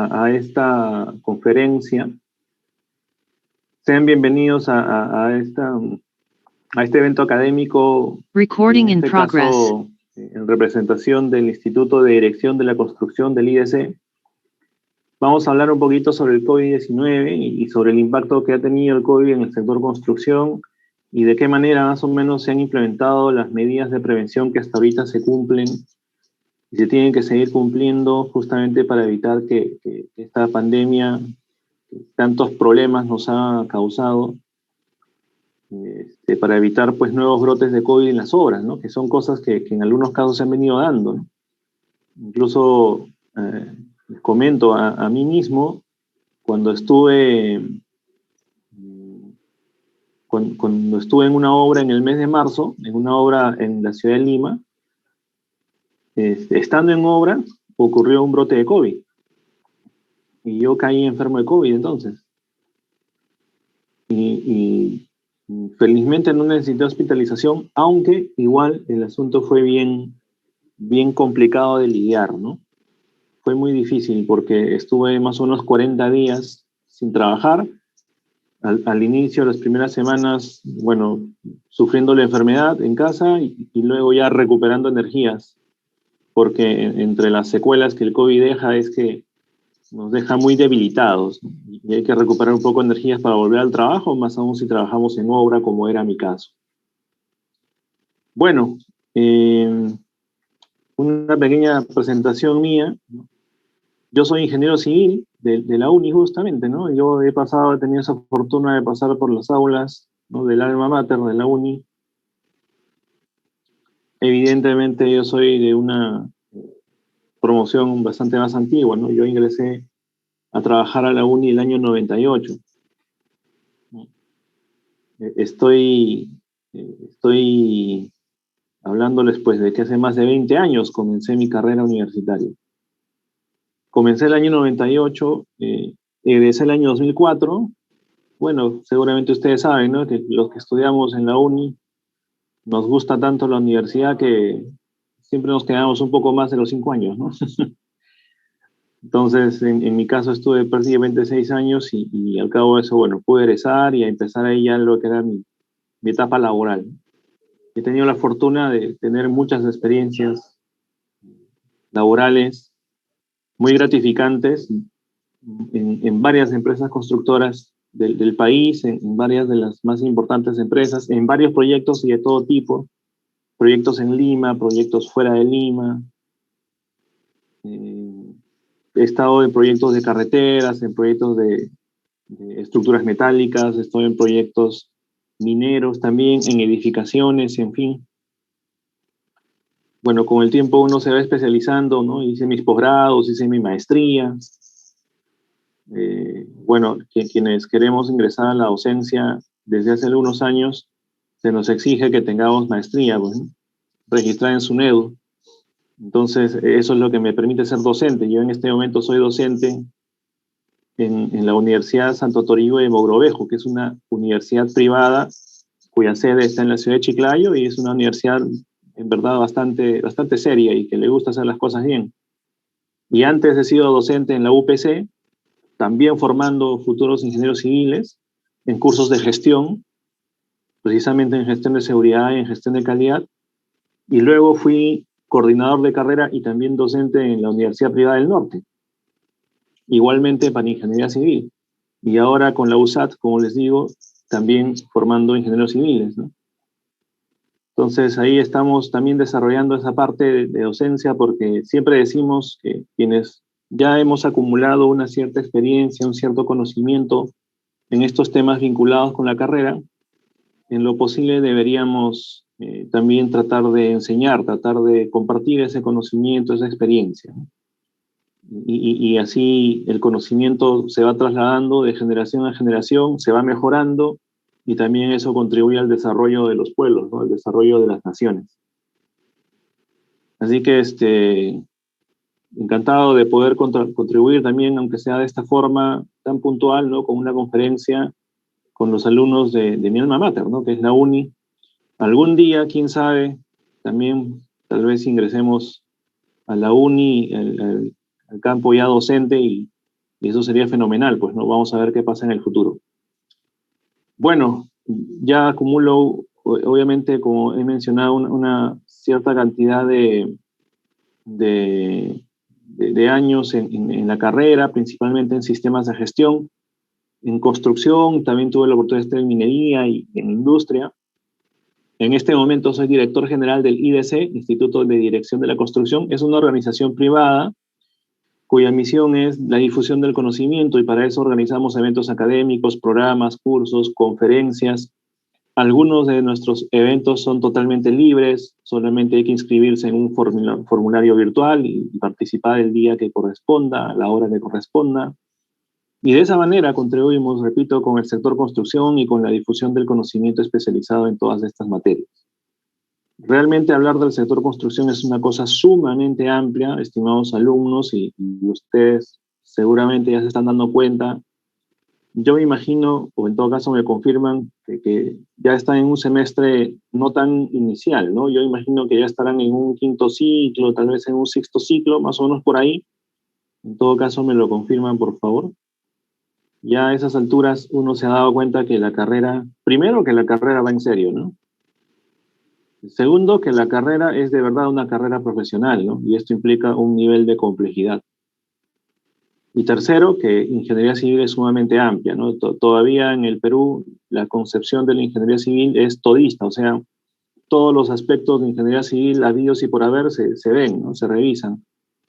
a esta conferencia. Sean bienvenidos a este evento académico. Recording in progress. Caso, en representación del Instituto de Dirección de la Construcción del IDC. Vamos a hablar un poquito sobre el COVID-19 y sobre el impacto que ha tenido el COVID en el sector construcción y de qué manera más o menos se han implementado las medidas de prevención que hasta ahorita se cumplen y se tienen que seguir cumpliendo justamente para evitar que esta pandemia tantos problemas nos ha causado, para evitar pues nuevos brotes de COVID en las obras, ¿no? Que son cosas que en algunos casos se han venido dando, ¿no? Incluso les comento a mí mismo, cuando estuve en una obra en el mes de marzo, en una obra en la ciudad de Lima, estando en obra, ocurrió un brote de COVID. Y yo caí enfermo de COVID entonces. Y felizmente no necesité hospitalización, aunque igual el asunto fue bien complicado de lidiar, ¿no? Fue muy difícil porque estuve más o menos 40 días sin trabajar. Al inicio, las primeras semanas, bueno, sufriendo la enfermedad en casa y luego ya recuperando energías, porque entre las secuelas que el COVID deja es que nos deja muy debilitados, ¿no? Y hay que recuperar un poco de energías para volver al trabajo, más aún si trabajamos en obra, como era mi caso. Bueno, una pequeña presentación mía, ¿no? Yo soy ingeniero civil de la UNI justamente, ¿no? Yo he tenido esa fortuna de pasar por las aulas, ¿no?, del alma mater de la UNI. Evidentemente yo soy de una promoción bastante más antigua, ¿no? Yo ingresé a trabajar a la UNI el año 98. Estoy hablándoles pues de que hace más de 20 años comencé mi carrera universitaria. Comencé el año 98, egresé el año 2004. Bueno, seguramente ustedes saben, ¿no?, que los que estudiamos en la UNI nos gusta tanto la universidad que siempre nos quedamos un poco más de los 5 años, ¿no? Entonces, en mi caso estuve prácticamente 6 años y al cabo de eso, bueno, pude egresar y a empezar ahí ya lo que era mi etapa laboral. He tenido la fortuna de tener muchas experiencias laborales muy gratificantes en varias empresas constructoras del país, en varias de las más importantes empresas, en varios proyectos y de todo tipo, proyectos en Lima, proyectos fuera de Lima. He estado en proyectos de carreteras, en proyectos de estructuras metálicas, estoy en proyectos mineros también, en edificaciones, en fin. Bueno, con el tiempo uno se va especializando, ¿no? Hice mis posgrados, hice mi maestría. Bueno, quienes queremos ingresar a la docencia desde hace algunos años, se nos exige que tengamos maestría, pues, ¿no?, registrada en SUNEDU. Entonces, eso es lo que me permite ser docente. Yo en este momento soy docente en la Universidad Santo Toribio de Mogrovejo, que es una universidad privada cuya sede está en la ciudad de Chiclayo y es una universidad en verdad bastante seria y que le gusta hacer las cosas bien. Y antes he sido docente en la UPC, también formando futuros ingenieros civiles en cursos de gestión, precisamente en gestión de seguridad y en gestión de calidad. Y luego fui coordinador de carrera y también docente en la Universidad Privada del Norte, igualmente para ingeniería civil. Y ahora con la USAT, como les digo, también formando ingenieros civiles, ¿no? Entonces ahí estamos también desarrollando esa parte de docencia, porque siempre decimos que quienes ya hemos acumulado una cierta experiencia, un cierto conocimiento en estos temas vinculados con la carrera, en lo posible deberíamos también tratar de enseñar, tratar de compartir ese conocimiento, esa experiencia, ¿no? Y así el conocimiento se va trasladando de generación a generación, se va mejorando y también eso contribuye al desarrollo de los pueblos, ¿no?, al desarrollo de las naciones. Así que encantado de poder contribuir también, aunque sea de esta forma tan puntual, ¿no?, con una conferencia con los alumnos de mi alma mater, ¿no?, que es la UNI. Algún día, quién sabe, también tal vez ingresemos a la UNI, al campo ya docente y Y eso sería fenomenal, pues, ¿no? Vamos a ver qué pasa en el futuro. Bueno, ya acumulo, obviamente, como he mencionado, una cierta cantidad de años en la carrera, principalmente en sistemas de gestión, en construcción, también tuve la oportunidad de estar en minería y en industria. En este momento soy director general del IDC, Instituto de Dirección de la Construcción. Es una organización privada cuya misión es la difusión del conocimiento y para eso organizamos eventos académicos, programas, cursos, conferencias. Algunos de nuestros eventos son totalmente libres, solamente hay que inscribirse en un formulario virtual y participar el día que corresponda, a la hora que corresponda. Y de esa manera contribuimos, repito, con el sector construcción y con la difusión del conocimiento especializado en todas estas materias. Realmente hablar del sector construcción es una cosa sumamente amplia, estimados alumnos, y ustedes seguramente ya se están dando cuenta. Yo me imagino, o en todo caso me confirman, que ya están en un semestre no tan inicial, ¿no? Yo imagino que ya estarán en un quinto ciclo, tal vez en un sexto ciclo, más o menos por ahí. En todo caso, me lo confirman, por favor. Ya a esas alturas uno se ha dado cuenta que la carrera, primero que la carrera va en serio, ¿no? Segundo, que la carrera es de verdad una carrera profesional, ¿no? Y esto implica un nivel de complejidad. Y tercero, que ingeniería civil es sumamente amplia, ¿no? Todavía en el Perú la concepción de la ingeniería civil es todista, o sea, todos los aspectos de ingeniería civil habidos y por haber se ven, ¿no? Se revisan.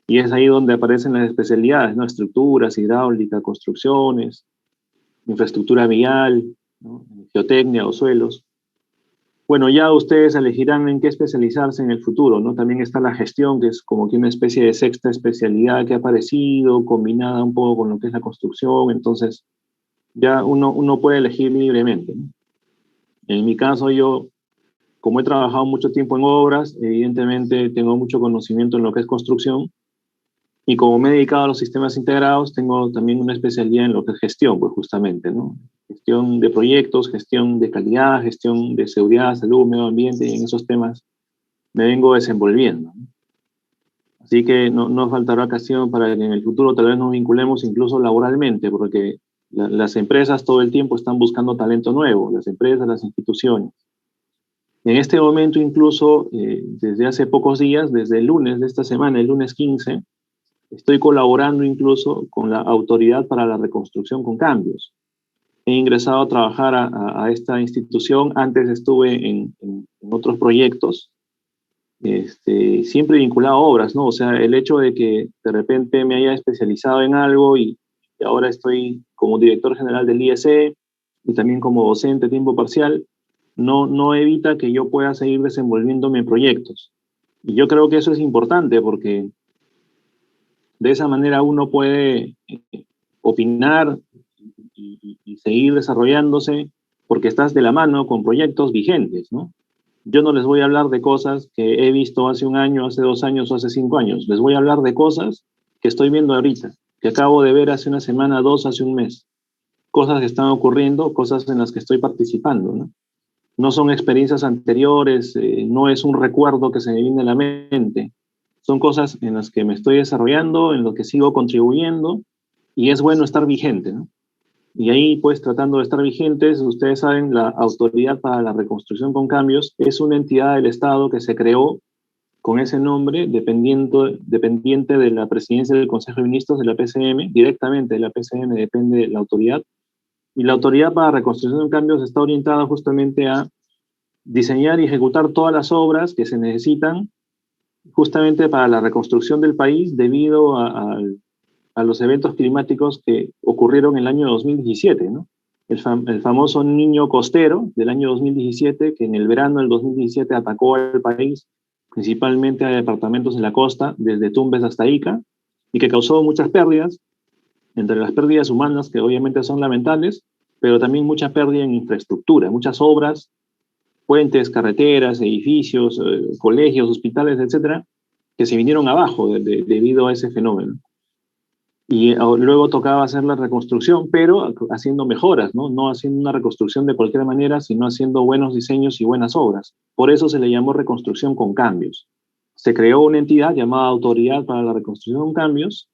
Y es ahí donde aparecen las especialidades, ¿no? Estructuras, hidráulica, construcciones, infraestructura vial, ¿no? Geotecnia o suelos. Bueno, ya ustedes elegirán en qué especializarse en el futuro, ¿no? También está la gestión, que es como que una especie de sexta especialidad que ha aparecido, combinada un poco con lo que es la construcción, entonces ya uno puede elegir libremente, ¿no? En mi caso, yo, como he trabajado mucho tiempo en obras, evidentemente tengo mucho conocimiento en lo que es construcción, y como me he dedicado a los sistemas integrados, tengo también una especialidad en lo que es gestión, pues justamente, ¿no? Gestión de proyectos, gestión de calidad, gestión de seguridad, salud, medio ambiente, y en esos temas me vengo desenvolviendo, ¿no? Así que no faltará ocasión para que en el futuro tal vez nos vinculemos incluso laboralmente, porque las empresas todo el tiempo están buscando talento nuevo, las empresas, las instituciones. En este momento incluso, desde hace pocos días, desde el lunes de esta semana, el lunes 15, estoy colaborando incluso con la Autoridad para la Reconstrucción con Cambios. He ingresado a trabajar a esta institución. Antes estuve en otros proyectos, siempre vinculado a obras, ¿no? O sea, el hecho de que de repente me haya especializado en algo y ahora estoy como director general del IEC y también como docente a tiempo parcial, no evita que yo pueda seguir desenvolviéndome en proyectos. Y yo creo que eso es importante porque de esa manera uno puede opinar y seguir desarrollándose porque estás de la mano con proyectos vigentes, ¿no? Yo no les voy a hablar de cosas que he visto hace un año, hace 2 años o hace 5 años. Les voy a hablar de cosas que estoy viendo ahorita, que acabo de ver hace una semana, 2, hace un mes. Cosas que están ocurriendo, cosas en las que estoy participando, ¿no? No son experiencias anteriores, no es un recuerdo que se me viene a la mente. Son cosas en las que me estoy desarrollando, en lo que sigo contribuyendo, y es bueno estar vigente, ¿no? Y ahí, pues, tratando de estar vigentes, ustedes saben, la Autoridad para la Reconstrucción con Cambios es una entidad del Estado que se creó con ese nombre, dependiente de la presidencia del Consejo de Ministros de la PCM, directamente de la PCM depende la autoridad, y la Autoridad para la Reconstrucción con Cambios está orientada justamente a diseñar y ejecutar todas las obras que se necesitan justamente para la reconstrucción del país debido a los eventos climáticos que ocurrieron en el año 2017, ¿no? El famoso niño costero del año 2017, que en el verano del 2017 atacó al país, principalmente a departamentos en la costa, desde Tumbes hasta Ica, y que causó muchas pérdidas, entre las pérdidas humanas, que obviamente son lamentables, pero también mucha pérdida en infraestructura, muchas obras, puentes, carreteras, edificios, colegios, hospitales, etcétera, que se vinieron abajo debido a ese fenómeno. Y luego tocaba hacer la reconstrucción, pero haciendo mejoras, ¿no? No haciendo una reconstrucción de cualquier manera, sino haciendo buenos diseños y buenas obras. Por eso se le llamó reconstrucción con cambios. Se creó una entidad llamada Autoridad para la Reconstrucción con Cambios,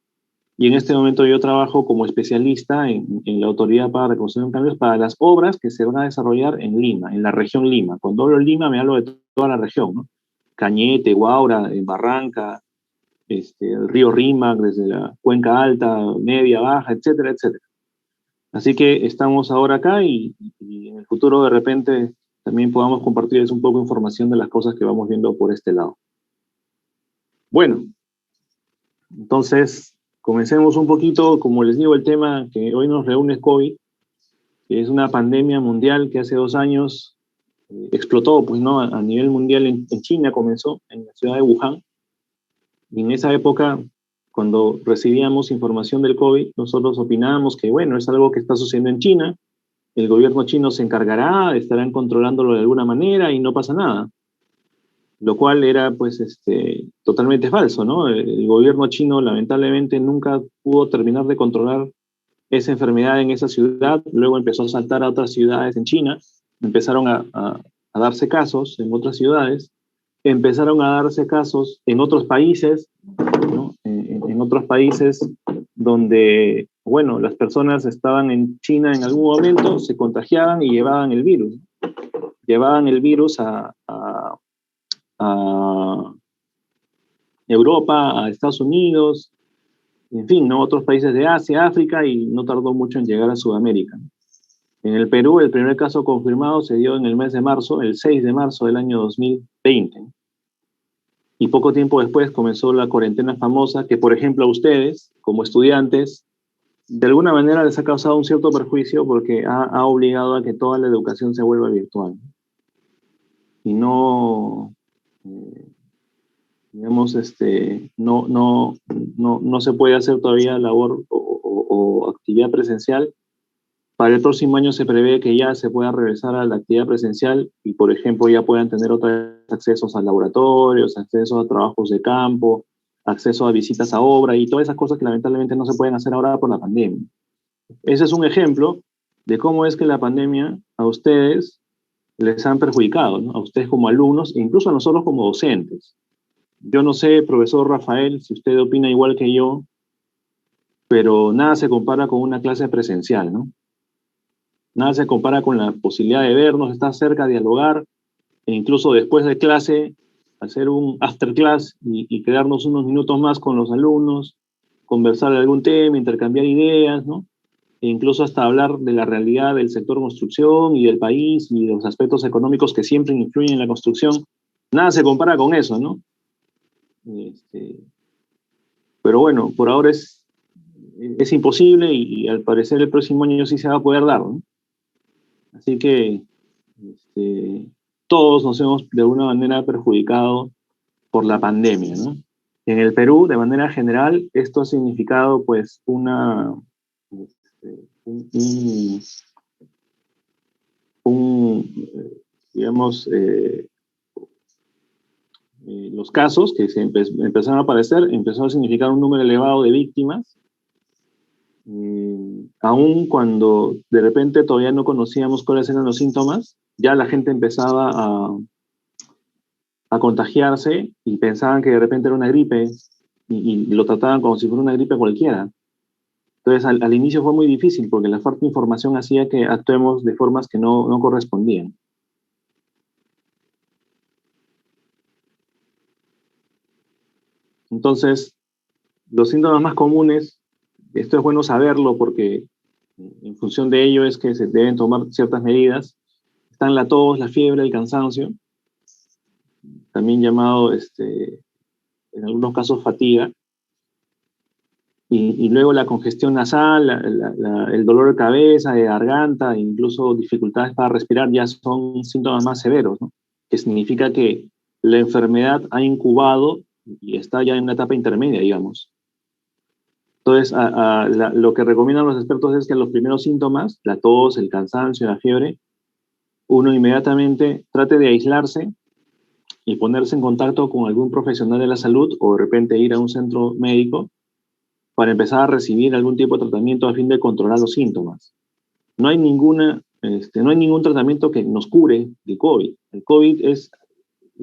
y en este momento yo trabajo como especialista en la Autoridad para la Reconstrucción de Cambios para las obras que se van a desarrollar en Lima, en la región Lima. Cuando hablo de Lima me hablo de toda la región, ¿no? Cañete, Huaura, Barranca, el río Rímac, desde la Cuenca Alta, Media, Baja, etcétera, etcétera. Así que estamos ahora acá y en el futuro de repente también podamos compartirles un poco de información de las cosas que vamos viendo por este lado. Bueno, entonces comencemos un poquito, como les digo, el tema que hoy nos reúne es COVID, que es una pandemia mundial que hace 2 años explotó, pues, ¿no? A nivel mundial en China comenzó, en la ciudad de Wuhan. Y en esa época, cuando recibíamos información del COVID, nosotros opinábamos que, bueno, es algo que está sucediendo en China, el gobierno chino se encargará, estarán controlándolo de alguna manera y no pasa nada. Lo cual era, pues, totalmente falso, ¿no? El gobierno chino, lamentablemente, nunca pudo terminar de controlar esa enfermedad en esa ciudad, luego empezó a saltar a otras ciudades en China, empezaron a darse casos en otras ciudades, empezaron a darse casos en otros países, ¿no? En otros países donde, bueno, las personas estaban en China en algún momento, se contagiaban y llevaban el virus. Llevaban el virus a Europa, a Estados Unidos, en fin, ¿no? Otros países de Asia, África, y no tardó mucho en llegar a Sudamérica. En el Perú, el primer caso confirmado se dio en el mes de marzo, el 6 de marzo del año 2020. Y poco tiempo después comenzó la cuarentena famosa, que por ejemplo a ustedes, como estudiantes, de alguna manera les ha causado un cierto perjuicio porque ha obligado a que toda la educación se vuelva virtual. Y no, digamos, no se puede hacer todavía labor o actividad presencial. Para el próximo año se prevé que ya se pueda regresar a la actividad presencial y, por ejemplo, ya puedan tener otros accesos a laboratorios, acceso a trabajos de campo, acceso a visitas a obra y todas esas cosas que lamentablemente no se pueden hacer ahora por la pandemia. Ese es un ejemplo de cómo es que la pandemia a ustedes les han perjudicado, ¿no? A ustedes como alumnos e incluso a nosotros como docentes. Yo no sé, profesor Rafael, si usted opina igual que yo, pero nada se compara con una clase presencial, ¿no? Nada se compara con la posibilidad de vernos, estar cerca, dialogar, e incluso después de clase, hacer un after class y quedarnos unos minutos más con los alumnos, conversar de algún tema, intercambiar ideas, ¿no? E incluso hasta hablar de la realidad del sector construcción y del país y de los aspectos económicos que siempre influyen en la construcción. Nada se compara con eso, ¿no? Pero bueno, por ahora es imposible y al parecer el próximo año sí se va a poder dar, ¿no? Así que todos nos hemos de alguna manera perjudicado por la pandemia, ¿no? En el Perú, de manera general, esto ha significado pues digamos, los casos que se empezaron a aparecer, empezó a significar un número elevado de víctimas, aun cuando de repente todavía no conocíamos cuáles eran los síntomas, ya la gente empezaba a contagiarse y pensaban que de repente era una gripe y lo trataban como si fuera una gripe cualquiera. Entonces al inicio fue muy difícil porque la falta de información hacía que actuemos de formas que no correspondían. Entonces, los síntomas más comunes, esto es bueno saberlo porque en función de ello es que se deben tomar ciertas medidas. Están la tos, la fiebre, el cansancio, también llamado en algunos casos fatiga, y luego la congestión nasal, el dolor de cabeza, de garganta, incluso dificultades para respirar ya son síntomas más severos, ¿no? Que significa que la enfermedad ha incubado y está ya en una etapa intermedia, digamos. Entonces, lo que recomiendan los expertos es que los primeros síntomas, la tos, el cansancio, la fiebre, uno inmediatamente trate de aislarse y ponerse en contacto con algún profesional de la salud o de repente ir a un centro médico para empezar a recibir algún tipo de tratamiento a fin de controlar los síntomas. No hay ningún tratamiento que nos cure de COVID. El COVID es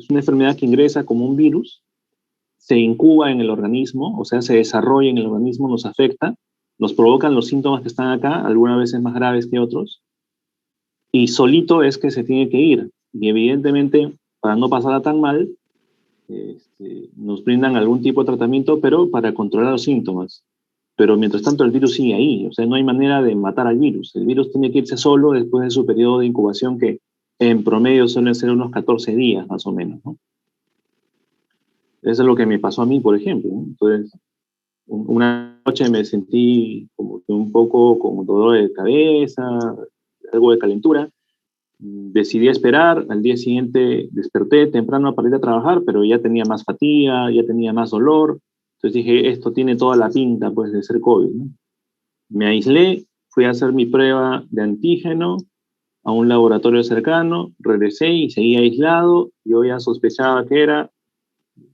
una enfermedad que ingresa como un virus, se incuba en el organismo, o sea, se desarrolla en el organismo, nos afecta, nos provocan los síntomas que están acá, algunas veces más graves que otros, y solito es que se tiene que ir. Y evidentemente, para no pasarla tan mal, nos brindan algún tipo de tratamiento, pero para controlar los síntomas. Pero mientras tanto el virus sigue ahí, o sea, no hay manera de matar al virus. El virus tiene que irse solo después de su periodo de incubación, que en promedio suelen ser unos 14 días más o menos, ¿no? Eso es lo que me pasó a mí, por ejemplo, ¿no? Entonces, una noche me sentí como que un poco con dolor de cabeza, algo de calentura. Decidí esperar, al día siguiente desperté temprano para ir a trabajar, pero ya tenía más fatiga, ya tenía más dolor. Entonces dije, esto tiene toda la pinta pues, de ser COVID, ¿no? Me aislé, fui a hacer mi prueba de antígeno a un laboratorio cercano, regresé y seguí aislado. Yo ya sospechaba que era,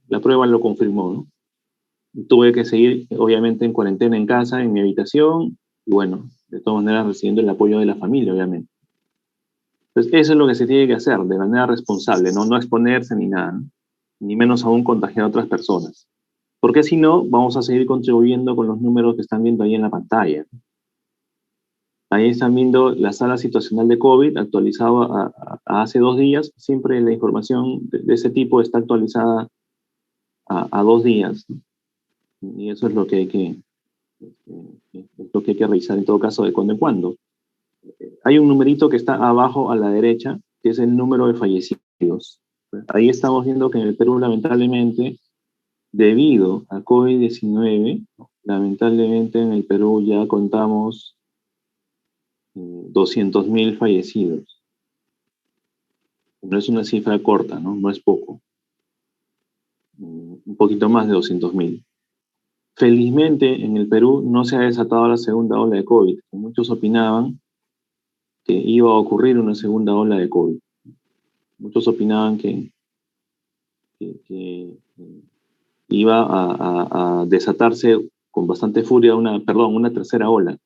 la prueba lo confirmó, ¿no? Tuve que seguir, obviamente, en cuarentena en casa, en mi habitación, y bueno, de todas maneras recibiendo el apoyo de la familia, obviamente. Entonces, eso es lo que se tiene que hacer de manera responsable, no exponerse ni nada, ¿no? Ni menos aún contagiar a otras personas. Porque si no, vamos a seguir contribuyendo con los números que están viendo ahí en la pantalla. Ahí están viendo la sala situacional de COVID actualizado a hace 2 días. Siempre la información de ese tipo está actualizada a 2 días, ¿no? Y eso es lo que hay que revisar en todo caso de cuando en cuando. Hay un numerito que está abajo a la derecha, que es el número de fallecidos. Ahí estamos viendo que en el Perú, lamentablemente, debido a COVID-19, lamentablemente en el Perú ya contamos 200.000 fallecidos. No es una cifra corta, ¿no? No es poco. Un poquito más de 200.000. Felizmente, en el Perú no se ha desatado la segunda ola de COVID. Muchos opinaban que iba a ocurrir una segunda ola de COVID. Muchos opinaban que iba a desatarse con bastante furia una tercera ola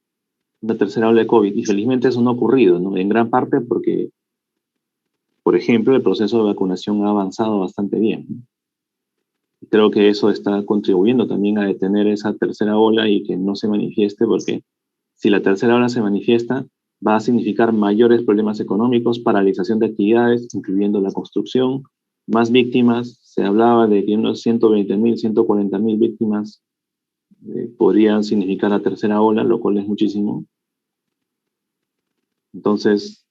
de COVID. Y felizmente eso no ha ocurrido, ¿no? En gran parte porque, por ejemplo, el proceso de vacunación ha avanzado bastante bien, ¿no? Creo que eso está contribuyendo también a detener esa tercera ola y que no se manifieste, porque si la tercera ola se manifiesta, va a significar mayores problemas económicos, paralización de actividades, incluyendo la construcción, más víctimas. Se hablaba de que unos 120.000, 140.000 víctimas podrían significar la tercera ola, lo cual es muchísimo. Entonces,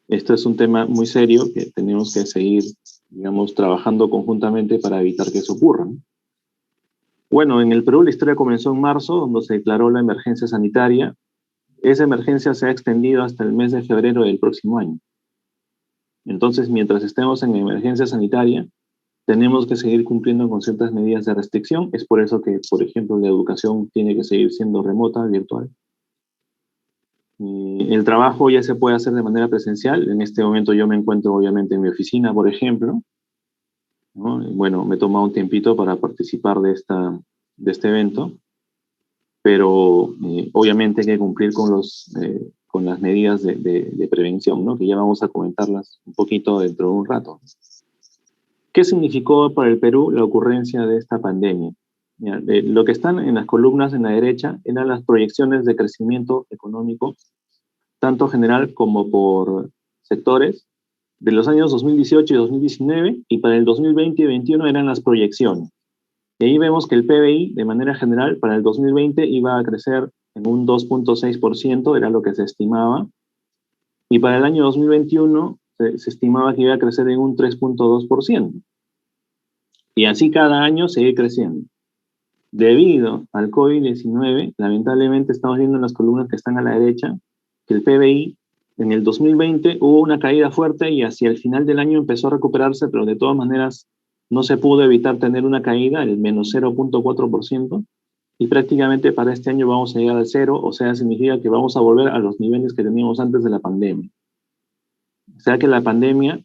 esto es un tema muy serio que tenemos que seguir, digamos, trabajando conjuntamente para evitar que eso ocurra, ¿no? Bueno, en el Perú la historia comenzó en marzo, donde se declaró la emergencia sanitaria. Esa emergencia se ha extendido hasta el mes de febrero del próximo año. Entonces, mientras estemos en emergencia sanitaria, tenemos que seguir cumpliendo con ciertas medidas de restricción. Es por eso que, por ejemplo, la educación tiene que seguir siendo remota, virtual. El trabajo ya se puede hacer de manera presencial. En este momento yo me encuentro obviamente en mi oficina, por ejemplo, ¿no? Bueno, me he tomado un tiempito para participar de este evento, pero obviamente hay que cumplir con las medidas de prevención, ¿no? Que ya vamos a comentarlas un poquito dentro de un rato. ¿Qué significó para el Perú la ocurrencia de esta pandemia? Mira, lo que están en las columnas en la derecha eran las proyecciones de crecimiento económico, tanto general como por sectores, de los años 2018 y 2019, y para el 2020 y 2021 eran las proyecciones. Y ahí vemos que el PBI, de manera general, para el 2020 iba a crecer en un 2.6%, era lo que se estimaba, y para el año 2021 se estimaba que iba a crecer en un 3.2%. Y así cada año sigue creciendo. Debido al COVID-19, lamentablemente estamos viendo en las columnas que están a la derecha, que el PBI en el 2020 hubo una caída fuerte y hacia el final del año empezó a recuperarse, pero de todas maneras no se pudo evitar tener una caída, el menos 0.4%, y prácticamente para este año vamos a llegar al cero, o sea, significa que vamos a volver a los niveles que teníamos antes de la pandemia. O sea que la pandemia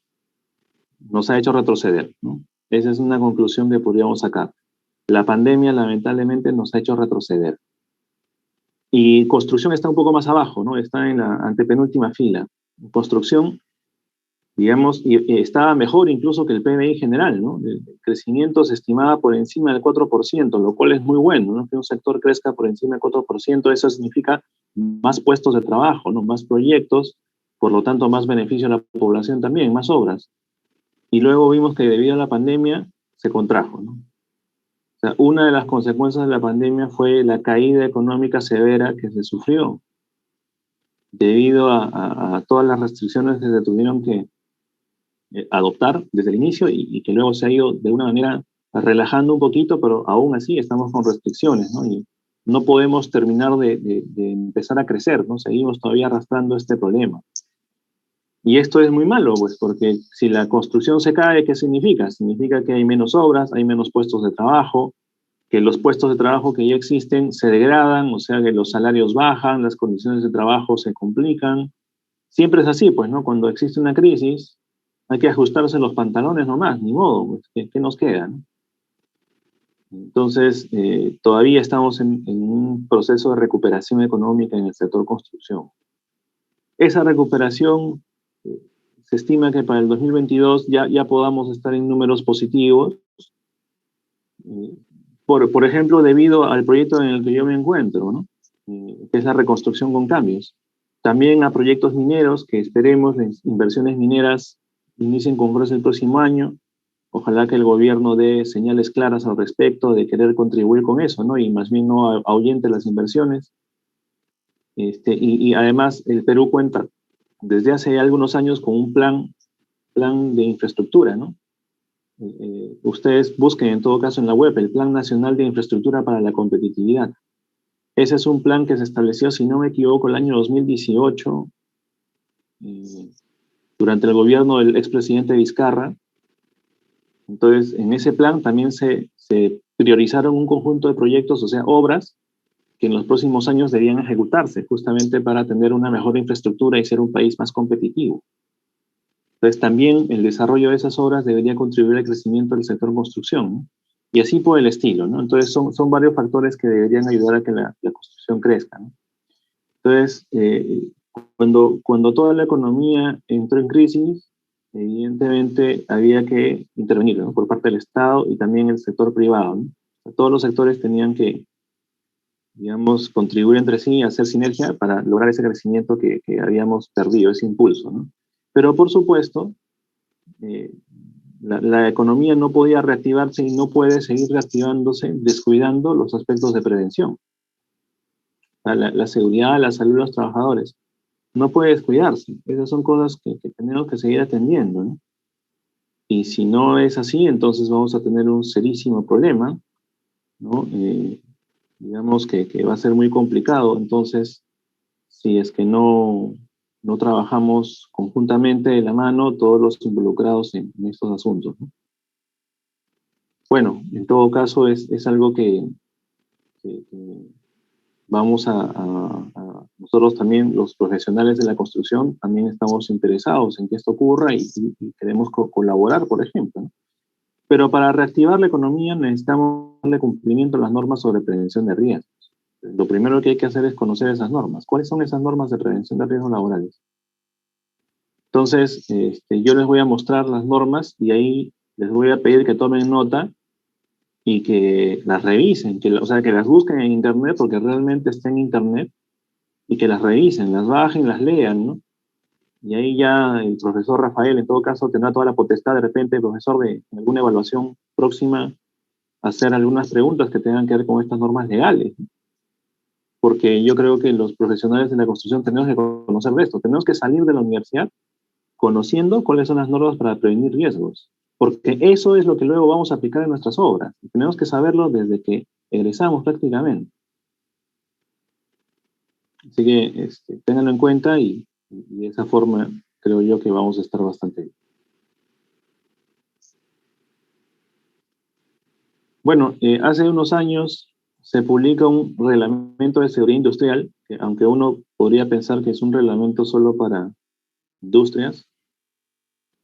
nos ha hecho retroceder, ¿no? Esa es una conclusión que podríamos sacar. La pandemia lamentablemente nos ha hecho retroceder. Y construcción está un poco más abajo, ¿no? Está en la antepenúltima fila. Construcción digamos, y estaba mejor incluso que el PBI general, ¿no? El crecimiento se estimaba por encima del 4%, lo cual es muy bueno, ¿no? Que un sector crezca por encima del 4%, eso significa más puestos de trabajo, ¿no? Más proyectos, por lo tanto, más beneficio a la población también, más obras. Y luego vimos que debido a la pandemia se contrajo, ¿no? O sea, una de las consecuencias de la pandemia fue la caída económica severa que se sufrió debido a todas las restricciones que se tuvieron que adoptar desde el inicio y que luego se ha ido de una manera relajando un poquito, pero aún así estamos con restricciones, ¿no? Y no podemos terminar de empezar a crecer, ¿no? Seguimos todavía arrastrando este problema. Y esto es muy malo, pues, porque si la construcción se cae, ¿qué significa? Significa que hay menos obras, hay menos puestos de trabajo, que los puestos de trabajo que ya existen se degradan, o sea que los salarios bajan, las condiciones de trabajo se complican. Siempre es así, pues, ¿no? Cuando existe una crisis, hay que ajustarse los pantalones nomás, ni modo, pues, ¿qué nos queda, no? Entonces, todavía estamos en un proceso de recuperación económica en el sector construcción. Esa recuperación, eh, se estima que para el 2022 ya podamos estar en números positivos, eh, por ejemplo, debido al proyecto en el que yo me encuentro, ¿no? Que es la reconstrucción con cambios. También a proyectos mineros que esperemos las inversiones mineras inicien con fuerza el próximo año. Ojalá que el gobierno dé señales claras al respecto de querer contribuir con eso, ¿no? Y más bien no ahuyente las inversiones. Y además el Perú cuenta desde hace algunos años con un plan de infraestructura, ¿no? Ustedes busquen en todo caso en la web el Plan Nacional de Infraestructura para la Competitividad. Ese es un plan que se estableció, si no me equivoco, el año 2018, eh, durante el gobierno del expresidente Vizcarra. Entonces, en ese plan también se priorizaron un conjunto de proyectos, o sea, obras, que en los próximos años debían ejecutarse, justamente para tener una mejor infraestructura y ser un país más competitivo. Entonces, también el desarrollo de esas obras debería contribuir al crecimiento del sector construcción, ¿no? Y así por el estilo, ¿no? Entonces, son varios factores que deberían ayudar a que la construcción crezca, ¿no? Entonces, cuando toda la economía entró en crisis, evidentemente había que intervenir, ¿no? Por parte del Estado y también el sector privado, ¿no? O sea, todos los sectores tenían que, digamos, contribuir entre sí, hacer sinergia para lograr ese crecimiento que habíamos perdido, ese impulso, ¿no? Pero por supuesto, eh, la economía no podía reactivarse y no puede seguir reactivándose descuidando los aspectos de prevención, la seguridad, la salud de los trabajadores. No puede descuidarse. Esas son cosas que tenemos que seguir atendiendo, ¿no? Y si no es así, entonces vamos a tener un serísimo problema, ¿no? Digamos que va a ser muy complicado. Entonces, si es que no trabajamos conjuntamente de la mano todos los involucrados en estos asuntos, ¿no? Bueno, en todo caso es algo que vamos nosotros también, los profesionales de la construcción, también estamos interesados en que esto ocurra y queremos colaborar, por ejemplo, ¿no? Pero para reactivar la economía necesitamos darle cumplimiento a las normas sobre prevención de riesgos. Lo primero que hay que hacer es conocer esas normas. ¿Cuáles son esas normas de prevención de riesgos laborales? Entonces, yo les voy a mostrar las normas y ahí les voy a pedir que tomen nota y que las revisen, o sea, que las busquen en Internet porque realmente está en Internet y que las revisen, las bajen, las lean, ¿no? Y ahí ya el profesor Rafael, en todo caso, tendrá toda la potestad de repente, el profesor, de en alguna evaluación próxima, hacer algunas preguntas que tengan que ver con estas normas legales, ¿no? Porque yo creo que los profesionales de la construcción tenemos que conocer de esto, tenemos que salir de la universidad conociendo cuáles son las normas para prevenir riesgos, porque eso es lo que luego vamos a aplicar en nuestras obras, y tenemos que saberlo desde que egresamos prácticamente. Así que ténganlo en cuenta y de esa forma creo yo que vamos a estar bastante bien. Bueno, hace unos años se publica un reglamento de seguridad industrial, que aunque uno podría pensar que es un reglamento solo para industrias,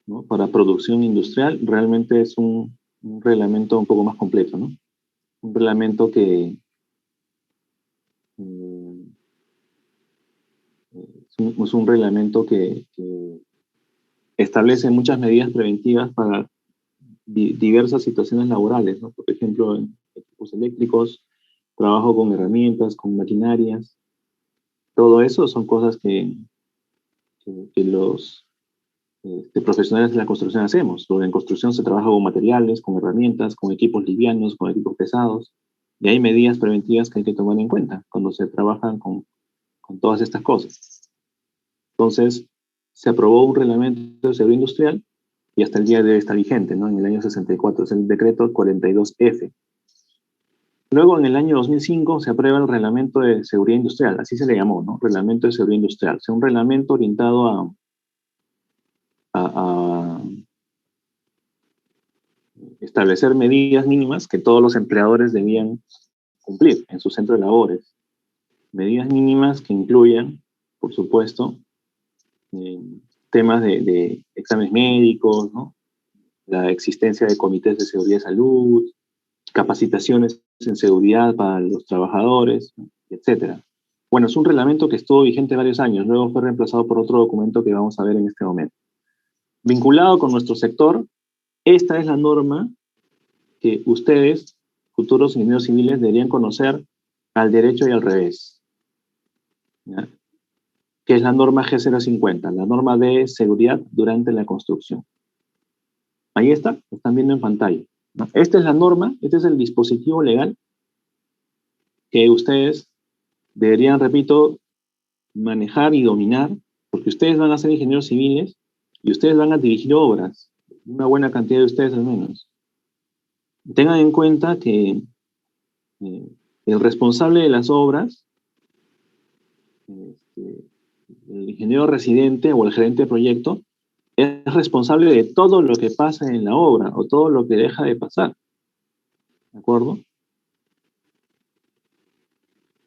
¿no? Para producción industrial, realmente es un reglamento un poco más completo, ¿no? Un reglamento que es un reglamento que establece muchas medidas preventivas para diversas situaciones laborales, ¿no? Por ejemplo, en equipos eléctricos, trabajo con herramientas, con maquinarias, todo eso son cosas que los profesionales de la construcción hacemos. En construcción se trabaja con materiales, con herramientas, con equipos livianos, con equipos pesados, y hay medidas preventivas que hay que tomar en cuenta cuando se trabajan con todas estas cosas. Entonces, se aprobó un reglamento de seguridad industrial y hasta el día de hoy está vigente, ¿no? En el año 64, es el decreto 42F. Luego, en el año 2005, se aprueba el reglamento de seguridad industrial, así se le llamó, ¿no? Reglamento de seguridad industrial. O sea, un reglamento orientado a establecer medidas mínimas que todos los empleadores debían cumplir en su centro de labores. Medidas mínimas que incluyan, por supuesto, temas de exámenes médicos, ¿no? La existencia de comités de seguridad y salud, capacitaciones en seguridad para los trabajadores, ¿no? Etcétera. Bueno, es un reglamento que estuvo vigente varios años, luego fue reemplazado por otro documento que vamos a ver en este momento. Vinculado con nuestro sector, esta es la norma que ustedes, futuros ingenieros civiles, deberían conocer al derecho y al revés, ¿ya? Que es la norma G050, la norma de seguridad durante la construcción. Ahí está, lo están viendo en pantalla, ¿no? Esta es la norma, este es el dispositivo legal que ustedes deberían, repito, manejar y dominar, porque ustedes van a ser ingenieros civiles y ustedes van a dirigir obras, una buena cantidad de ustedes al menos. Tengan en cuenta que el responsable de las obras, el ingeniero residente o el gerente de proyecto, es responsable de todo lo que pasa en la obra o todo lo que deja de pasar. ¿De acuerdo?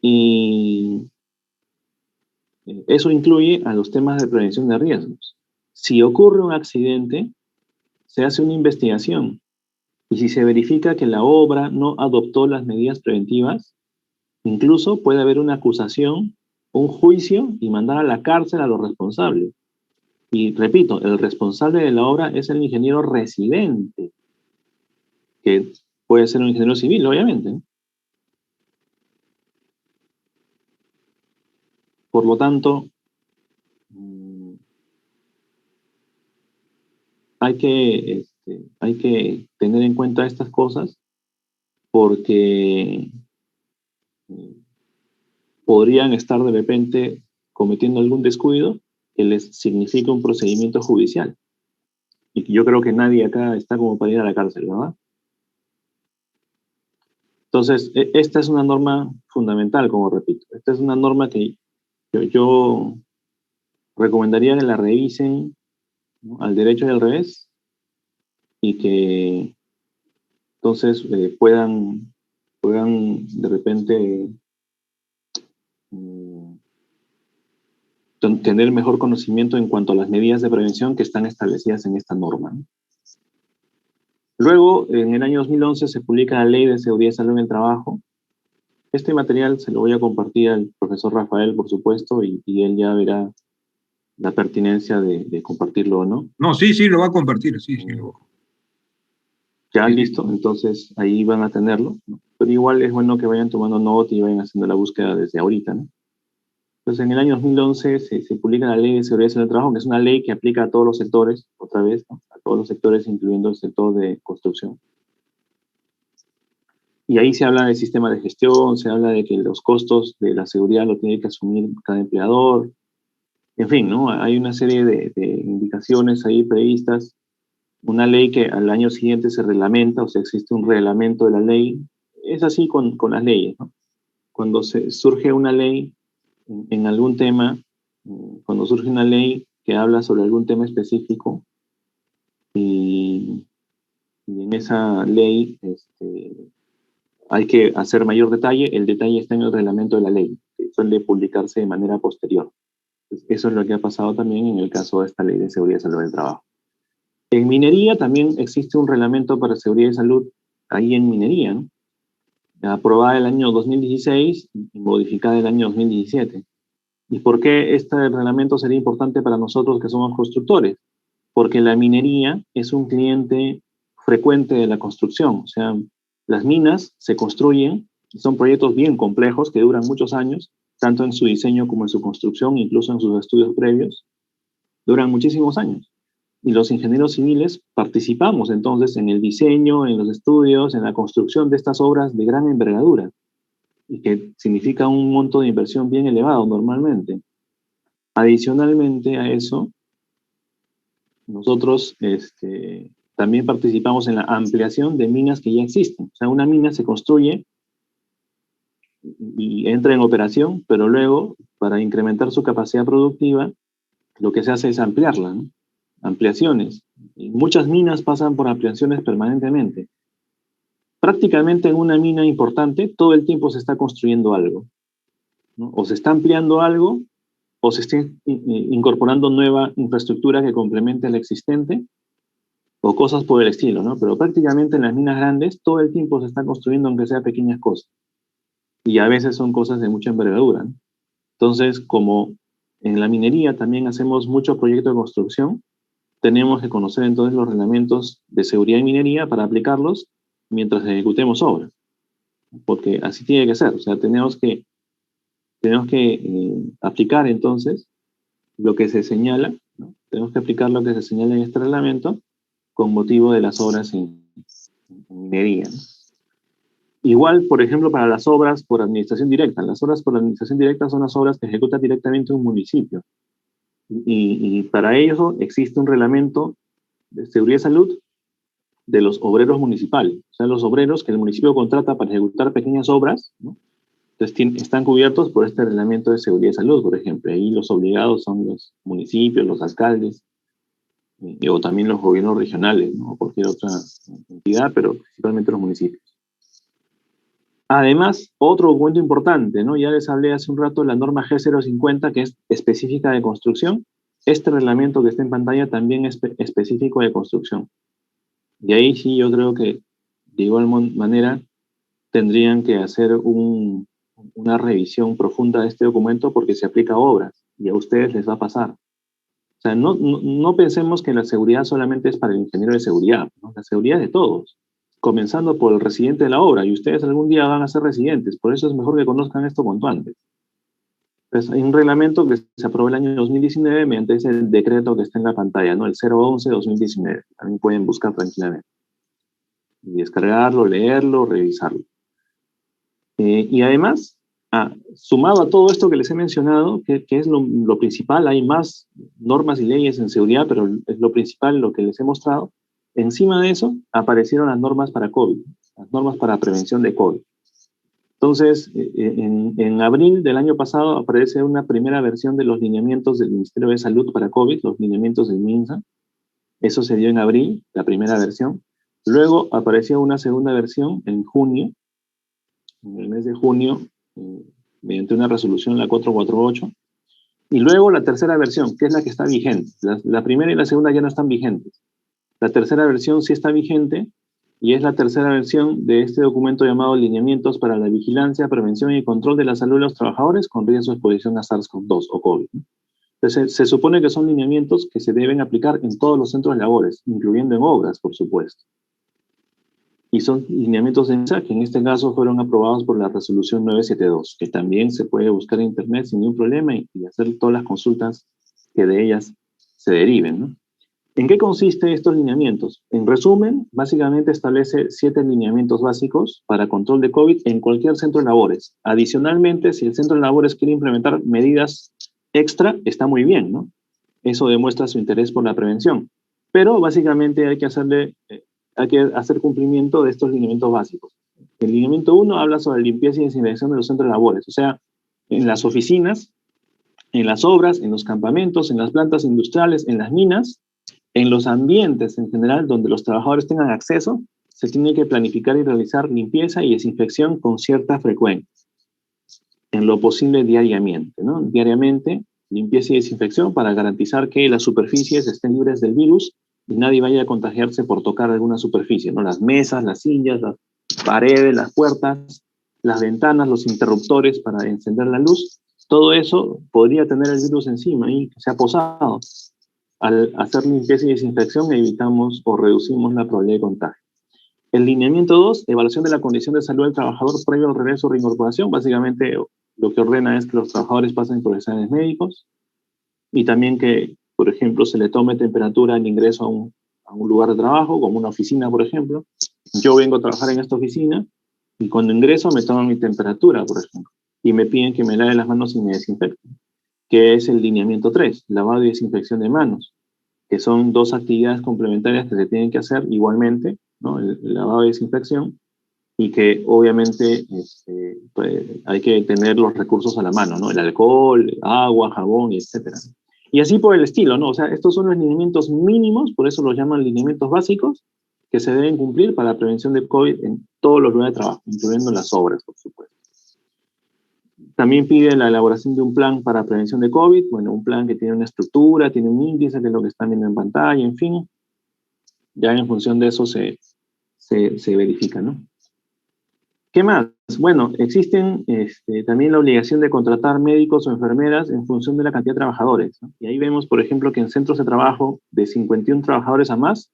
Y eso incluye a los temas de prevención de riesgos. Si ocurre un accidente, se hace una investigación. Y si se verifica que la obra no adoptó las medidas preventivas, incluso puede haber una acusación, un juicio y mandar a la cárcel a los responsables. Y repito, el responsable de la obra es el ingeniero residente, que puede ser un ingeniero civil, obviamente, ¿no? Por lo tanto, hay que tener en cuenta estas cosas porque podrían estar de repente cometiendo algún descuido que les significa un procedimiento judicial. Y yo creo que nadie acá está como para ir a la cárcel, ¿verdad? Entonces, esta es una norma fundamental, como repito. Esta es una norma que yo recomendaría que la revisen, ¿no? Al derecho y al revés, y que entonces puedan de repente tener mejor conocimiento en cuanto a las medidas de prevención que están establecidas en esta norma, ¿no? Luego, en el año 2011 se publica la Ley de Seguridad y Salud en el Trabajo. Este material se lo voy a compartir al profesor Rafael, por supuesto, y él ya verá la pertinencia de compartirlo o no. No, sí, lo va a compartir, sí. Ya listo, entonces ahí van a tenerlo, ¿no? Pero igual es bueno que vayan tomando nota y vayan haciendo la búsqueda desde ahorita, ¿no? Entonces en el año 2011 se publica la Ley de Seguridad en el Trabajo, que es una ley que aplica a todos los sectores, otra vez, ¿no? A todos los sectores, incluyendo el sector de construcción. Y ahí se habla del sistema de gestión, se habla de que los costos de la seguridad lo tiene que asumir cada empleador. En fin, ¿no? Hay una serie de indicaciones ahí previstas. Una ley que al año siguiente se reglamenta, o sea, existe un reglamento de la ley. Es así con las leyes, ¿no? Cuando surge una ley en algún tema, cuando surge una ley que habla sobre algún tema específico, y en esa ley hay que hacer mayor detalle, el detalle está en el reglamento de la ley, que suele publicarse de manera posterior. Entonces, eso es lo que ha pasado también en el caso de esta ley de seguridad y salud del trabajo. En minería también existe un reglamento para seguridad y salud ahí en minería, ¿no? Aprobada el año 2016 y modificada el año 2017. ¿Y por qué este reglamento sería importante para nosotros que somos constructores? porque la minería es un cliente frecuente de la construcción. O sea, las minas se construyen, son proyectos bien complejos que duran muchos años, tanto en su diseño como en su construcción, incluso en sus estudios previos, duran muchísimos años. Y los ingenieros civiles participamos entonces en el diseño, en los estudios, en la construcción de estas obras de gran envergadura, y que significa un monto de inversión bien elevado normalmente. Adicionalmente a eso, nosotros también participamos en la ampliación de minas que ya existen. O sea, una mina se construye y entra en operación, pero luego, para incrementar su capacidad productiva, lo que se hace es ampliarla, ¿no? Ampliaciones. Y muchas minas pasan por ampliaciones permanentemente. Prácticamente en una mina importante, todo el tiempo se está construyendo algo, ¿no? O se está ampliando algo, o se está incorporando nueva infraestructura que complemente la existente, o cosas por el estilo, ¿no? Pero prácticamente en las minas grandes, todo el tiempo se está construyendo, aunque sea pequeñas cosas. Y a veces son cosas de mucha envergadura, ¿no? Entonces, como en la minería también hacemos mucho proyecto de construcción, tenemos que conocer entonces los reglamentos de seguridad en minería para aplicarlos mientras ejecutemos obras. Porque así tiene que ser. O sea, tenemos que aplicar entonces lo que se señala, ¿no? Tenemos que aplicar lo que se señala en este reglamento con motivo de las obras en minería, ¿no? Igual, por ejemplo, para las obras por administración directa. Las obras por administración directa son las obras que ejecuta directamente un municipio. Y para ello existe un reglamento de seguridad y salud de los obreros municipales. O sea, los obreros que el municipio contrata para ejecutar pequeñas obras, ¿no? Entonces están cubiertos por este reglamento de seguridad y salud, por ejemplo. Ahí los obligados son los municipios, los alcaldes, o también los gobiernos regionales, ¿no? O cualquier otra entidad, pero principalmente los municipios. Además, otro documento importante, ¿no? Ya les hablé hace un rato de la norma G050, que es específica de construcción. Este reglamento que está en pantalla también es específico de construcción. Y ahí sí yo creo que de igual manera tendrían que hacer una revisión profunda de este documento porque se aplica a obras y a ustedes les va a pasar. O sea, no pensemos que la seguridad solamente es para el ingeniero de seguridad, ¿no? La seguridad es de todos, comenzando por el residente de la obra, y ustedes algún día van a ser residentes, por eso es mejor que conozcan esto cuanto antes. Entonces, hay un reglamento que se aprobó el año 2019 mediante ese decreto que está en la pantalla, ¿no? El 011-2019. También pueden buscar tranquilamente. Y descargarlo, leerlo, revisarlo. Y además, sumado a todo esto que les he mencionado, que es lo principal, hay más normas y leyes en seguridad, pero es lo principal, lo que les he mostrado. Encima de eso, aparecieron las normas para COVID, las normas para prevención de COVID. Entonces, en abril del año pasado aparece una primera versión de los lineamientos del Ministerio de Salud para COVID, los lineamientos del MINSA. Eso se dio en abril, la primera versión. Luego apareció una segunda versión en junio, en el mes de junio, mediante una resolución, la 448. Y luego la tercera versión, que es la que está vigente. La primera y la segunda ya no están vigentes. La tercera versión sí está vigente, y es la tercera versión de este documento llamado Lineamientos para la Vigilancia, Prevención y Control de la Salud de los Trabajadores con riesgo de exposición a SARS-CoV-2 o COVID. Entonces, se supone que son lineamientos que se deben aplicar en todos los centros de labores, incluyendo en obras, por supuesto. Y son lineamientos de MINSA que en este caso fueron aprobados por la resolución 972, que también se puede buscar en internet sin ningún problema y hacer todas las consultas que de ellas se deriven, ¿no? ¿En qué consiste estos lineamientos? En resumen, básicamente establece 7 lineamientos básicos para control de COVID en cualquier centro de labores. Adicionalmente, si el centro de labores quiere implementar medidas extra, está muy bien, ¿no? Eso demuestra su interés por la prevención. Pero básicamente hay que hacer cumplimiento de estos lineamientos básicos. El lineamiento 1 habla sobre limpieza y desinfección de los centros de labores, o sea, en las oficinas, en las obras, en los campamentos, en las plantas industriales, en las minas, en los ambientes en general donde los trabajadores tengan acceso, se tiene que planificar y realizar limpieza y desinfección con cierta frecuencia, en lo posible diariamente, ¿no? Diariamente, limpieza y desinfección para garantizar que las superficies estén libres del virus y nadie vaya a contagiarse por tocar alguna superficie, ¿no? Las mesas, las sillas, las paredes, las puertas, las ventanas, los interruptores para encender la luz, todo eso podría tener el virus encima y que se ha posado. Al hacer limpieza y desinfección evitamos o reducimos la probabilidad de contagio. El lineamiento 2, evaluación de la condición de salud del trabajador previo al regreso o reincorporación. Básicamente lo que ordena es que los trabajadores pasen por exámenes médicos y también que, por ejemplo, se le tome temperatura al ingreso a un lugar de trabajo, como una oficina, por ejemplo. Yo vengo a trabajar en esta oficina y cuando ingreso me toman mi temperatura, por ejemplo, y me piden que me lave las manos y me desinfecten, que es el lineamiento 3, lavado y desinfección de manos, que son dos actividades complementarias que se tienen que hacer igualmente, ¿no? El lavado y desinfección, y que obviamente pues, hay que tener los recursos a la mano, ¿no? El alcohol, agua, jabón, etcétera. Y así por el estilo, ¿no? O sea, estos son los lineamientos mínimos, por eso los llaman lineamientos básicos, que se deben cumplir para la prevención del COVID en todos los lugares de trabajo, incluyendo las obras, por supuesto. También pide la elaboración de un plan para prevención de COVID, bueno, un plan que tiene una estructura, tiene un índice, que es lo que están viendo en pantalla, en fin. Ya en función de eso se verifica, ¿no? ¿Qué más? Bueno, existen también la obligación de contratar médicos o enfermeras en función de la cantidad de trabajadores, ¿no? Y ahí vemos, por ejemplo, que en centros de trabajo de 51 trabajadores a más,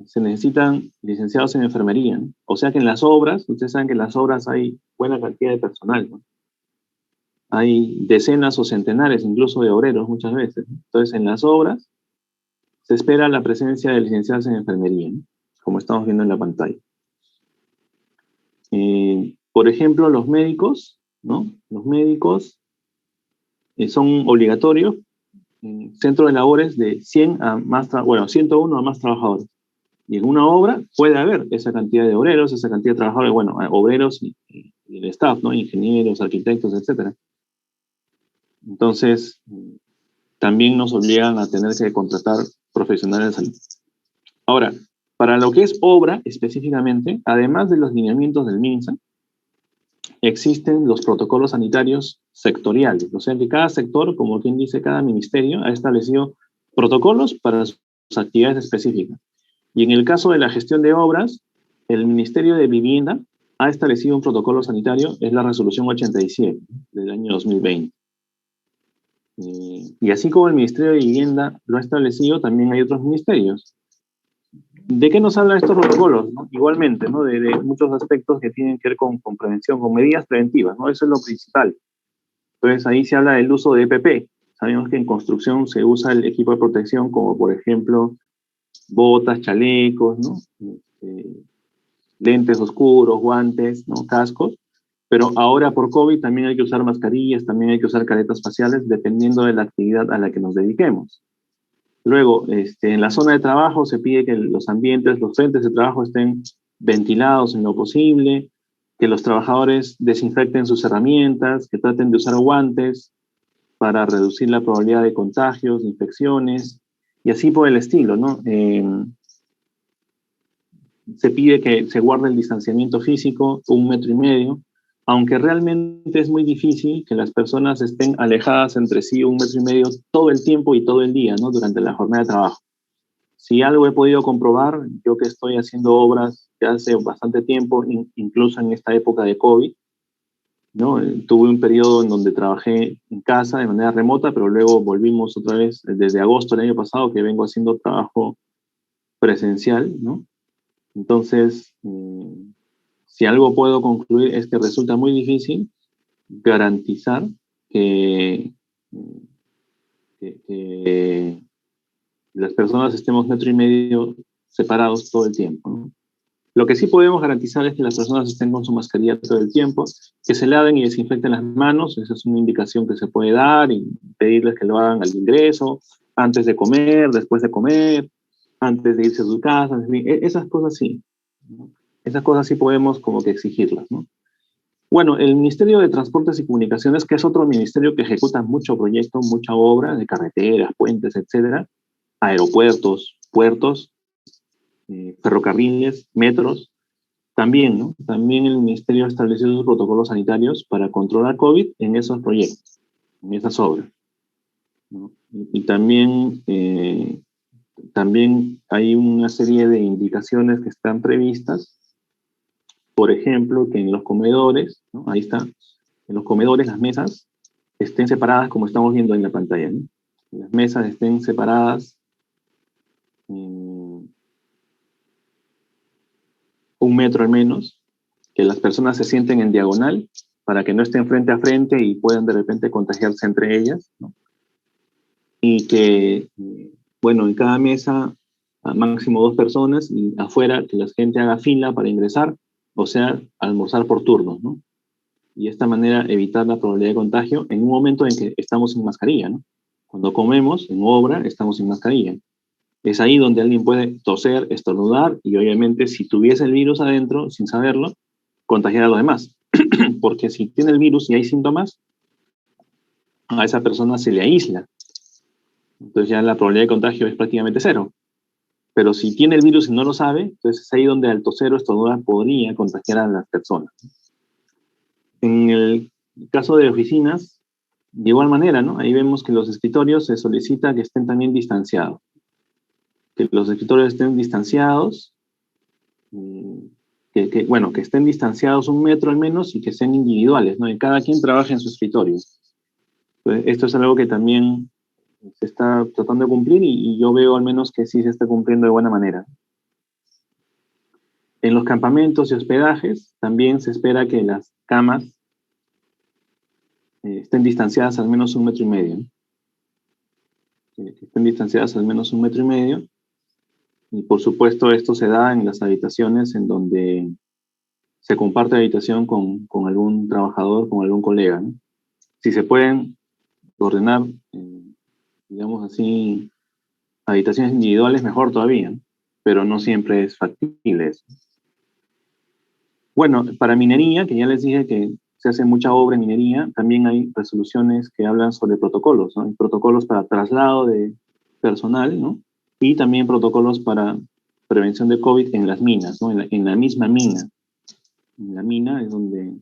se necesitan licenciados en enfermería, ¿no? O sea que en las obras, ustedes saben que en las obras hay buena cantidad de personal, ¿no? Hay decenas o centenares incluso de obreros muchas veces, ¿no? Entonces, en las obras se espera la presencia de licenciados en enfermería, ¿no? Como estamos viendo en la pantalla. Por ejemplo, los médicos, ¿no? Los médicos son obligatorios en centro de labores de 100 a más, 101 a más trabajadores. Y en una obra puede haber esa cantidad de obreros, esa cantidad de trabajadores, bueno, obreros y el staff, ¿no? Ingenieros, arquitectos, etcétera. Entonces, también nos obligan a tener que contratar profesionales de salud. Ahora, para lo que es obra específicamente, además de los lineamientos del MINSA, existen los protocolos sanitarios sectoriales. O sea que cada sector, como quien dice, cada ministerio ha establecido protocolos para sus actividades específicas. Y en el caso de la gestión de obras, el Ministerio de Vivienda ha establecido un protocolo sanitario, es la resolución 87 del año 2020. Y así como el Ministerio de Vivienda lo ha establecido, también hay otros ministerios. ¿De qué nos hablan estos protocolos? ¿No? Igualmente, ¿no? De muchos aspectos que tienen que ver con prevención, con medidas preventivas, ¿no? Eso es lo principal. Entonces ahí se habla del uso de EPP. Sabemos que en construcción se usa el equipo de protección como por ejemplo botas, chalecos, ¿no? Lentes oscuros, guantes, ¿no? Cascos. Pero ahora por COVID también hay que usar mascarillas, también hay que usar caretas faciales dependiendo de la actividad a la que nos dediquemos. Luego, en la zona de trabajo se pide que los ambientes, los frentes de trabajo estén ventilados en lo posible, que los trabajadores desinfecten sus herramientas, que traten de usar guantes para reducir la probabilidad de contagios, de infecciones, y así por el estilo, ¿no? Se pide que se guarde el distanciamiento físico, 1,5 metros, aunque realmente es muy difícil que las personas estén alejadas entre sí 1,5 metros todo el tiempo y todo el día, ¿no? Durante la jornada de trabajo. Si algo he podido comprobar, yo que estoy haciendo obras ya hace bastante tiempo, incluso en esta época de COVID, ¿no? Tuve un periodo en donde trabajé en casa de manera remota, pero luego volvimos otra vez desde agosto del año pasado que vengo haciendo trabajo presencial, ¿no? Entonces, si algo puedo concluir es que resulta muy difícil garantizar que las personas estemos 1,5 metros separados todo el tiempo, ¿no? Lo que sí podemos garantizar es que las personas estén con su mascarilla todo el tiempo, que se laven y desinfecten las manos, esa es una indicación que se puede dar y pedirles que lo hagan al ingreso, antes de comer, después de comer, antes de irse a sus casas, en fin, esas cosas sí, ¿no? Esas cosas sí podemos como que exigirlas, ¿no? Bueno, el Ministerio de Transportes y Comunicaciones, que es otro ministerio que ejecuta mucho proyecto, mucha obra de carreteras, puentes, etcétera, aeropuertos, puertos, ferrocarriles, metros, también, ¿no? También el Ministerio ha establecido sus protocolos sanitarios para controlar COVID en esos proyectos, en esas obras, ¿no? Y también, también hay una serie de indicaciones que están previstas, por ejemplo, que en los comedores, ¿no? Ahí está, en los comedores las mesas estén separadas como estamos viendo en la pantalla, ¿no? las mesas estén separadas 1 metro al menos, que las personas se sienten en diagonal para que no estén frente a frente y puedan de repente contagiarse entre ellas, ¿no? Y que, bueno, en cada mesa a máximo 2 personas y afuera que la gente haga fila para ingresar, o sea, almorzar por turnos, ¿no? Y de esta manera evitar la probabilidad de contagio en un momento en que estamos sin mascarilla, ¿no? Cuando comemos en obra estamos sin mascarilla. Es ahí donde alguien puede toser, estornudar y obviamente si tuviese el virus adentro, sin saberlo, contagiar a los demás. Porque si tiene el virus y hay síntomas, a esa persona se le aísla. Entonces ya la probabilidad de contagio es prácticamente cero. Pero si tiene el virus y no lo sabe, entonces es ahí donde al toser o estornudar podría contagiar a las personas. En el caso de oficinas, de igual manera, ¿no? Ahí vemos que los escritorios se solicita que estén también distanciados. Que los escritorios estén distanciados, que estén distanciados 1 metro al menos y que sean individuales, ¿no? Y cada quien trabaje en su escritorio. Entonces, esto es algo que también se está tratando de cumplir y yo veo al menos que sí se está cumpliendo de buena manera. En los campamentos y hospedajes también se espera que las camas estén distanciadas al menos 1,5 metros, ¿no? Que estén distanciadas al menos 1,5 metros. Y por supuesto esto se da en las habitaciones en donde se comparte habitación con algún trabajador, con algún colega, ¿no? Si se pueden ordenar, digamos así, habitaciones individuales, mejor todavía, ¿no? Pero no siempre es factible eso. Bueno, para minería, que ya les dije que se hace mucha obra en minería, también hay resoluciones que hablan sobre protocolos, ¿no? Hay protocolos para traslado de personal, ¿no? Y también protocolos para prevención de COVID en las minas, ¿no? En la misma mina. En la mina es donde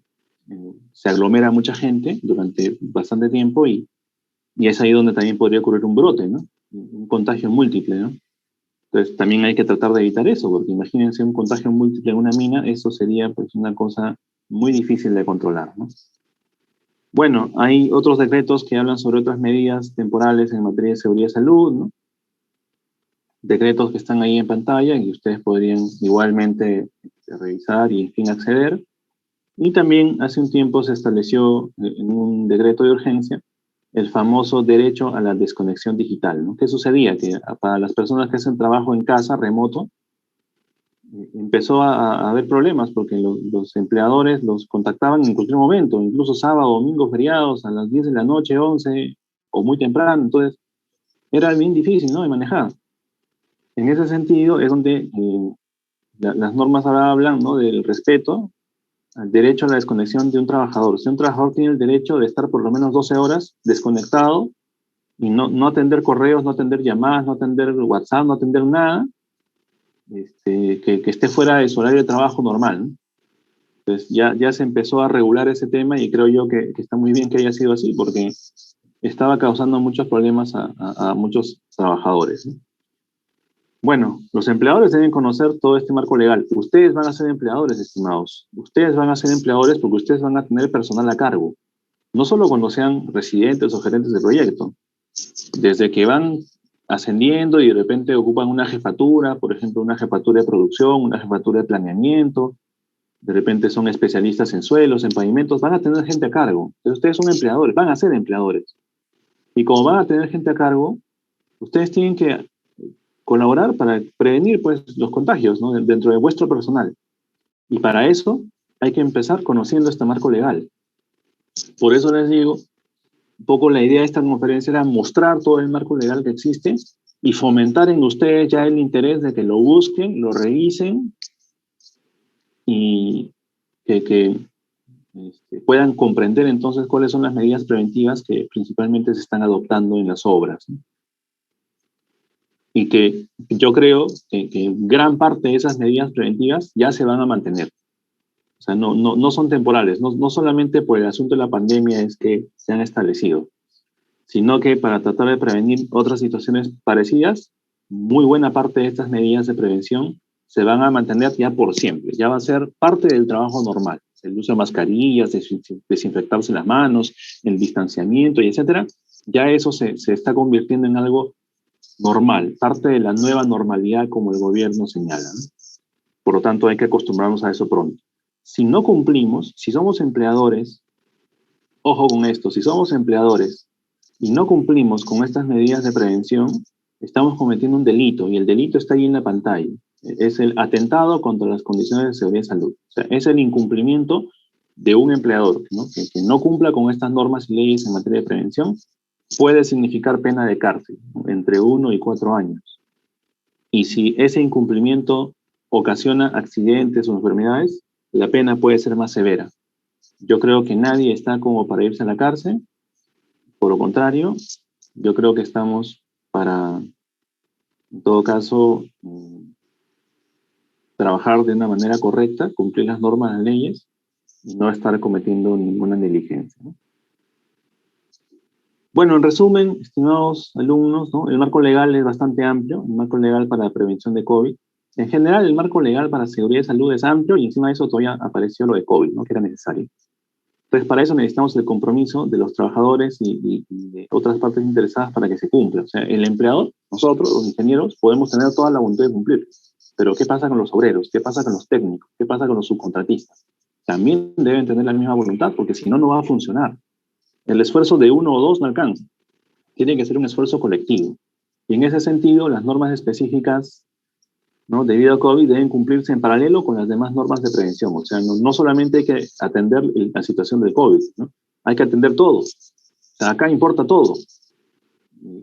se aglomera mucha gente durante bastante tiempo y es ahí donde también podría ocurrir un brote, ¿no? Un contagio múltiple, ¿no? Entonces también hay que tratar de evitar eso, porque imagínense un contagio múltiple en una mina, eso sería pues una cosa muy difícil de controlar, ¿no? Bueno, hay otros decretos que hablan sobre otras medidas temporales en materia de seguridad y salud, ¿no? Decretos que están ahí en pantalla y que ustedes podrían igualmente revisar y, en fin, acceder. Y también hace un tiempo se estableció en un decreto de urgencia el famoso derecho a la desconexión digital, ¿no? ¿Qué sucedía? Que para las personas que hacen trabajo en casa, remoto, empezó a haber problemas porque los empleadores los contactaban en cualquier momento, incluso sábado, domingo, feriados, a las 10 de la noche, 11 o muy temprano. Entonces, era bien difícil, ¿no?, de manejar. En ese sentido es donde las normas ahora hablan, ¿no?, del respeto al derecho a la desconexión de un trabajador. Si un trabajador tiene el derecho de estar por lo menos 12 horas desconectado y no atender correos, no atender llamadas, no atender WhatsApp, no atender nada, que esté fuera de su horario de trabajo normal, ¿no? Entonces ya se empezó a regular ese tema y creo yo que está muy bien que haya sido así porque estaba causando muchos problemas a muchos trabajadores, ¿no? Bueno, los empleadores deben conocer todo este marco legal. Ustedes van a ser empleadores, estimados. Ustedes van a ser empleadores porque ustedes van a tener personal a cargo. No solo cuando sean residentes o gerentes de proyecto. Desde que van ascendiendo y de repente ocupan una jefatura, por ejemplo, una jefatura de producción, una jefatura de planeamiento, de repente son especialistas en suelos, en pavimentos, van a tener gente a cargo. Entonces ustedes son empleadores, van a ser empleadores. Y como van a tener gente a cargo, ustedes tienen que colaborar para prevenir pues, los contagios, ¿no?, dentro de vuestro personal. Y para eso hay que empezar conociendo este marco legal. Por eso les digo, un poco la idea de esta conferencia era mostrar todo el marco legal que existe y fomentar en ustedes ya el interés de que lo busquen, lo revisen y que puedan comprender entonces cuáles son las medidas preventivas que principalmente se están adoptando en las obras, ¿no? Y que yo creo que gran parte de esas medidas preventivas ya se van a mantener. O sea, no son temporales, no solamente por el asunto de la pandemia es que se han establecido, sino que para tratar de prevenir otras situaciones parecidas, muy buena parte de estas medidas de prevención se van a mantener ya por siempre, ya va a ser parte del trabajo normal. El uso de mascarillas, desinfectarse las manos, el distanciamiento y etcétera, Ya eso se está convirtiendo en algo normal, parte de la nueva normalidad como el gobierno señala, ¿no? Por lo tanto, hay que acostumbrarnos a eso pronto. Si no cumplimos, si somos empleadores, ojo con esto, si somos empleadores y no cumplimos con estas medidas de prevención, estamos cometiendo un delito y el delito está ahí en la pantalla. Es el atentado contra las condiciones de seguridad y salud. O sea, es el incumplimiento de un empleador, ¿no? Que no cumpla con estas normas y leyes en materia de prevención puede significar pena de cárcel, ¿no? Entre 1 y 4 años. Y si ese incumplimiento ocasiona accidentes o enfermedades, la pena puede ser más severa. Yo creo que nadie está como para irse a la cárcel. Por lo contrario, yo creo que estamos para, en todo caso, trabajar de una manera correcta, cumplir las normas, las leyes, y no estar cometiendo ninguna negligencia, ¿no? Bueno, en resumen, estimados alumnos, ¿no? El marco legal es bastante amplio, el marco legal para la prevención de COVID. En general, el marco legal para seguridad y salud es amplio y encima de eso todavía apareció lo de COVID, ¿no? Que era necesario. Entonces, para eso necesitamos el compromiso de los trabajadores y de otras partes interesadas para que se cumpla. O sea, el empleador, nosotros, los ingenieros, podemos tener toda la voluntad de cumplir. Pero, ¿qué pasa con los obreros? ¿Qué pasa con los técnicos? ¿Qué pasa con los subcontratistas? También deben tener la misma voluntad, porque si no, no va a funcionar. El esfuerzo de uno o dos no alcanza. Tiene que ser un esfuerzo colectivo. Y en ese sentido, las normas específicas, ¿no?, debido a COVID deben cumplirse en paralelo con las demás normas de prevención. O sea, no solamente hay que atender la situación del COVID, ¿no? Hay que atender todo. O sea, acá importa todo.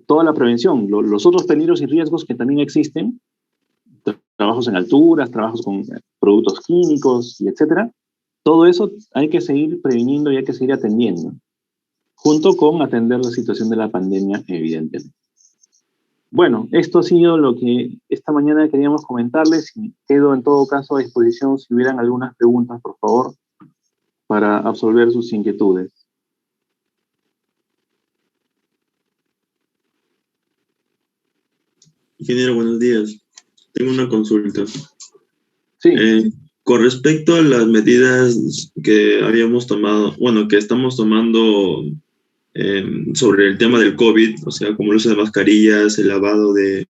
Toda la prevención, los otros peligros y riesgos que también existen, trabajos en alturas, trabajos con productos químicos, y etcétera. Todo eso hay que seguir previniendo y hay que seguir atendiendo, junto con atender la situación de la pandemia, evidentemente. Bueno, esto ha sido lo que esta mañana queríamos comentarles y quedo en todo caso a disposición si hubieran algunas preguntas, por favor, para absolver sus inquietudes. Ingeniero, buenos días. Tengo una consulta. Sí. Con respecto a las medidas que habíamos tomado, bueno, que estamos tomando sobre el tema del COVID, o sea, como el uso de mascarillas, el lavado de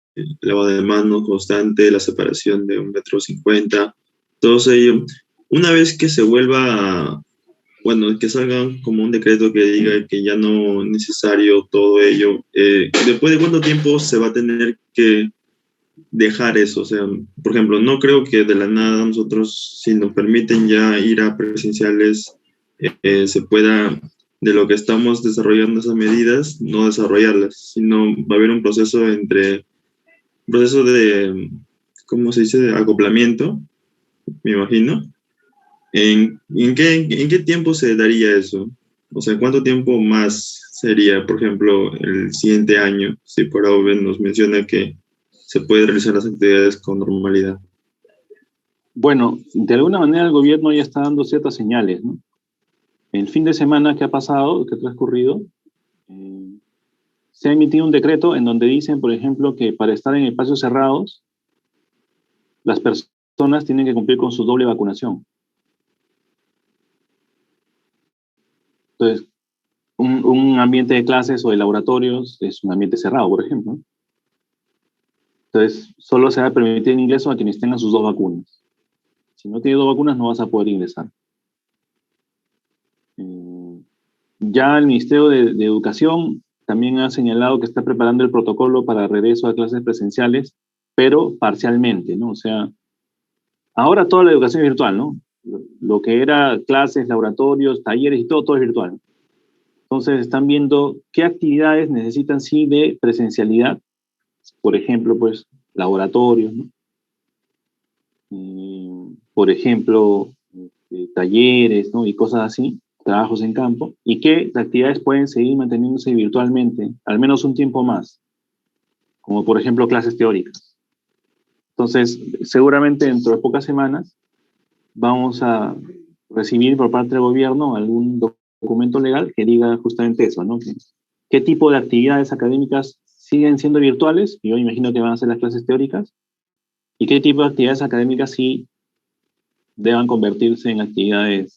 manos constante, la separación de 1,50 m, todo ello, una vez que se vuelva, bueno, que salga como un decreto que diga que ya no es necesario todo ello, ¿después de cuánto tiempo se va a tener que dejar eso? O sea, por ejemplo, no creo que de la nada nosotros, si nos permiten ya ir a presenciales, se pueda, de lo que estamos desarrollando esas medidas, no desarrollarlas, sino va a haber un proceso de, ¿cómo se dice?, de acoplamiento, me imagino. ¿En qué tiempo se daría eso? O sea, ¿cuánto tiempo más sería, por ejemplo, el siguiente año, si por ahora nos menciona que se puede realizar las actividades con normalidad? Bueno, de alguna manera el gobierno ya está dando ciertas señales, ¿no? El fin de semana que ha pasado, que ha transcurrido, se ha emitido un decreto en donde dicen, por ejemplo, que para estar en espacios cerrados, las personas tienen que cumplir con su doble vacunación. Entonces, un ambiente de clases o de laboratorios es un ambiente cerrado, por ejemplo. Entonces, solo se va a permitir el ingreso a quienes tengan sus 2 vacunas. Si no tienes 2 vacunas, no vas a poder ingresar. Ya el Ministerio de Educación también ha señalado que está preparando el protocolo para regreso a clases presenciales, pero parcialmente, ¿no? O sea, ahora toda la educación es virtual, ¿no? Lo que era clases, laboratorios, talleres y todo es virtual. Entonces están viendo qué actividades necesitan sí de presencialidad, por ejemplo, pues laboratorios, ¿no? Por ejemplo, talleres, ¿no?, y cosas así, trabajos en campo, y qué actividades pueden seguir manteniéndose virtualmente, al menos un tiempo más, como por ejemplo clases teóricas. Entonces, seguramente dentro de pocas semanas vamos a recibir por parte del gobierno algún documento legal que diga justamente eso, ¿no? ¿Qué tipo de actividades académicas siguen siendo virtuales? Yo imagino que van a ser las clases teóricas. ¿Y qué tipo de actividades académicas sí deban convertirse en actividades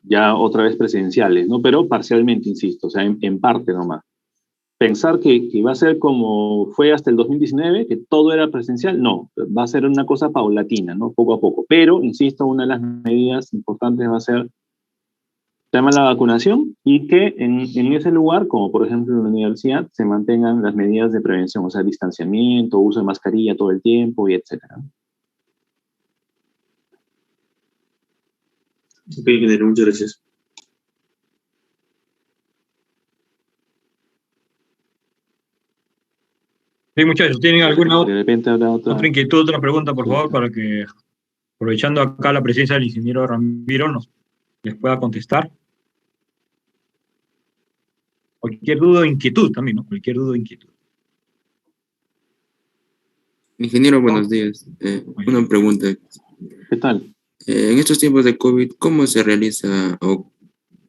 ya otra vez presenciales, ¿no? Pero parcialmente, insisto, o sea, en parte nomás. Pensar que va a ser como fue hasta el 2019, que todo era presencial, no, va a ser una cosa paulatina, ¿no? Poco a poco. Pero, insisto, una de las medidas importantes va a ser el tema de la vacunación y que en ese lugar, como por ejemplo en la universidad, se mantengan las medidas de prevención, o sea, distanciamiento, uso de mascarilla todo el tiempo y etcétera. Ok, ingeniero, muchas gracias. Sí, muchachos, ¿tienen alguna De repente habrá otra otra inquietud, otra pregunta, por favor, consulta. para que, aprovechando acá la presencia del ingeniero Ramiro, les pueda contestar? Cualquier duda o inquietud también, ¿no? Cualquier duda o inquietud. Ingeniero, buenos días. Una pregunta. ¿Qué tal? En estos tiempos de COVID, ¿cómo se realiza o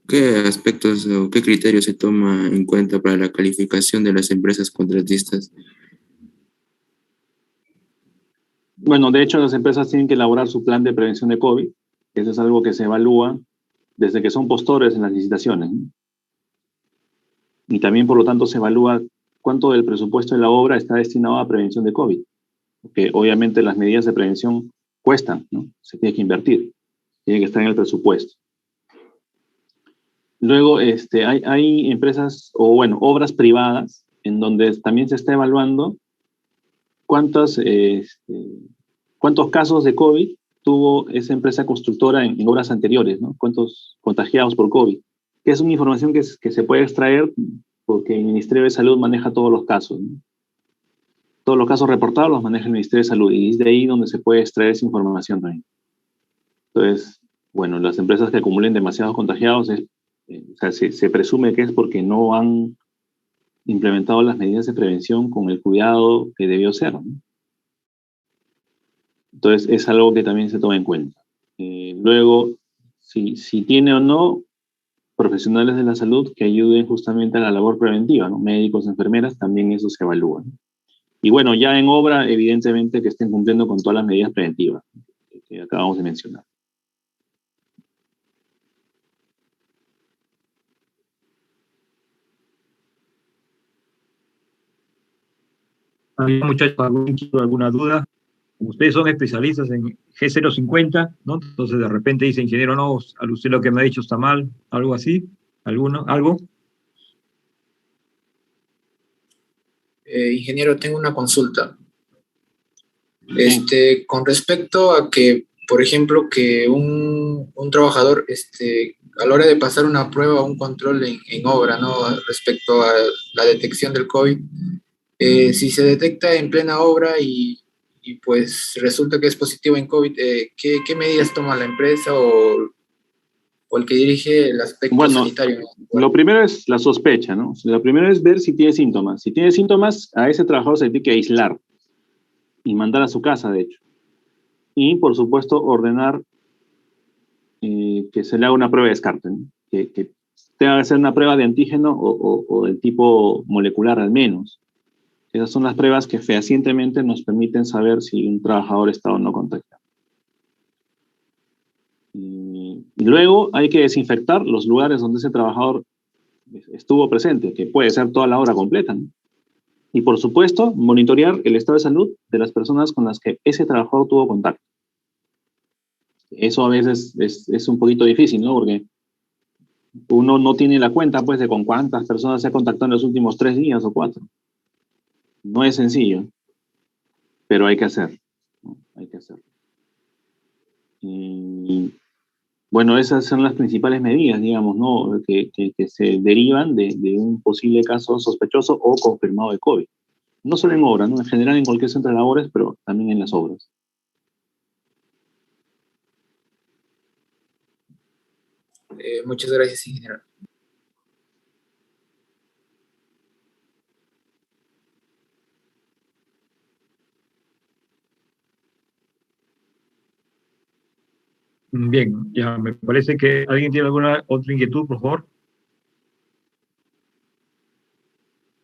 qué aspectos o qué criterios se toma en cuenta para la calificación de las empresas contratistas? Bueno, de hecho, las empresas tienen que elaborar su plan de prevención de COVID. Eso es algo que se evalúa desde que son postores en las licitaciones, ¿no? Y también, por lo tanto, se evalúa cuánto del presupuesto de la obra está destinado a prevención de COVID. Porque obviamente las medidas de prevención cuestan, ¿no? Se tiene que invertir, tiene que estar en el presupuesto. Luego, hay empresas o, bueno, obras privadas en donde también se está evaluando cuántos casos de COVID tuvo esa empresa constructora en obras anteriores, ¿no? Cuántos contagiados por COVID. Que es una información que se puede extraer porque el Ministerio de Salud maneja todos los casos, ¿no? Todos los casos reportados los maneja el Ministerio de Salud y es de ahí donde se puede extraer esa información también. Entonces, bueno, las empresas que acumulen demasiados contagiados, o sea, se presume que es porque no han implementado las medidas de prevención con el cuidado que debió ser, ¿no? Entonces, es algo que también se toma en cuenta. Luego, si tiene o no profesionales de la salud que ayuden justamente a la labor preventiva, ¿no? Médicos, enfermeras, también eso se evalúa, ¿no? Y bueno, ya en obra, evidentemente que estén cumpliendo con todas las medidas preventivas que acabamos de mencionar. ¿Alguien, muchachos, alguna duda? Ustedes son especialistas en G050, ¿no? Entonces de repente dice, ingeniero, no, usted lo que me ha dicho está mal, algo así, algo. Ingeniero, tengo una consulta. Sí. Con respecto a que, por ejemplo, que un trabajador, a la hora de pasar una prueba o un control en obra, ¿no? Respecto a la detección del COVID, si se detecta en plena obra y pues resulta que es positivo en COVID, ¿qué medidas toma la empresa o el que dirige el aspecto Bueno, sanitario? lo primero es la sospecha, ¿no? Lo primero es ver si tiene síntomas. Si tiene síntomas, a ese trabajador se tiene que aislar y mandar a su casa, de hecho. Y, por supuesto, ordenar que se le haga una prueba de descarte, ¿no? Que tenga que ser una prueba de antígeno o del tipo molecular al menos. Esas son las pruebas que fehacientemente nos permiten saber si un trabajador está o no contagiado. Y luego hay que desinfectar los lugares donde ese trabajador estuvo presente, que puede ser toda la hora completa, ¿no? Y por supuesto, monitorear el estado de salud de las personas con las que ese trabajador tuvo contacto. Eso a veces es un poquito difícil, ¿no? Porque uno no tiene la cuenta, pues, de con cuántas personas se ha contactado en los últimos 3 días o 4. No es sencillo, pero hay que hacer, ¿no? Hay que hacerlo. Y bueno, esas son las principales medidas, digamos, ¿no? Que se derivan de un posible caso sospechoso o confirmado de COVID. No solo en obras, ¿no? En general en cualquier centro de labores, pero también en las obras. Muchas gracias, ingeniero. Bien, ya me parece que alguien tiene alguna otra inquietud, por favor.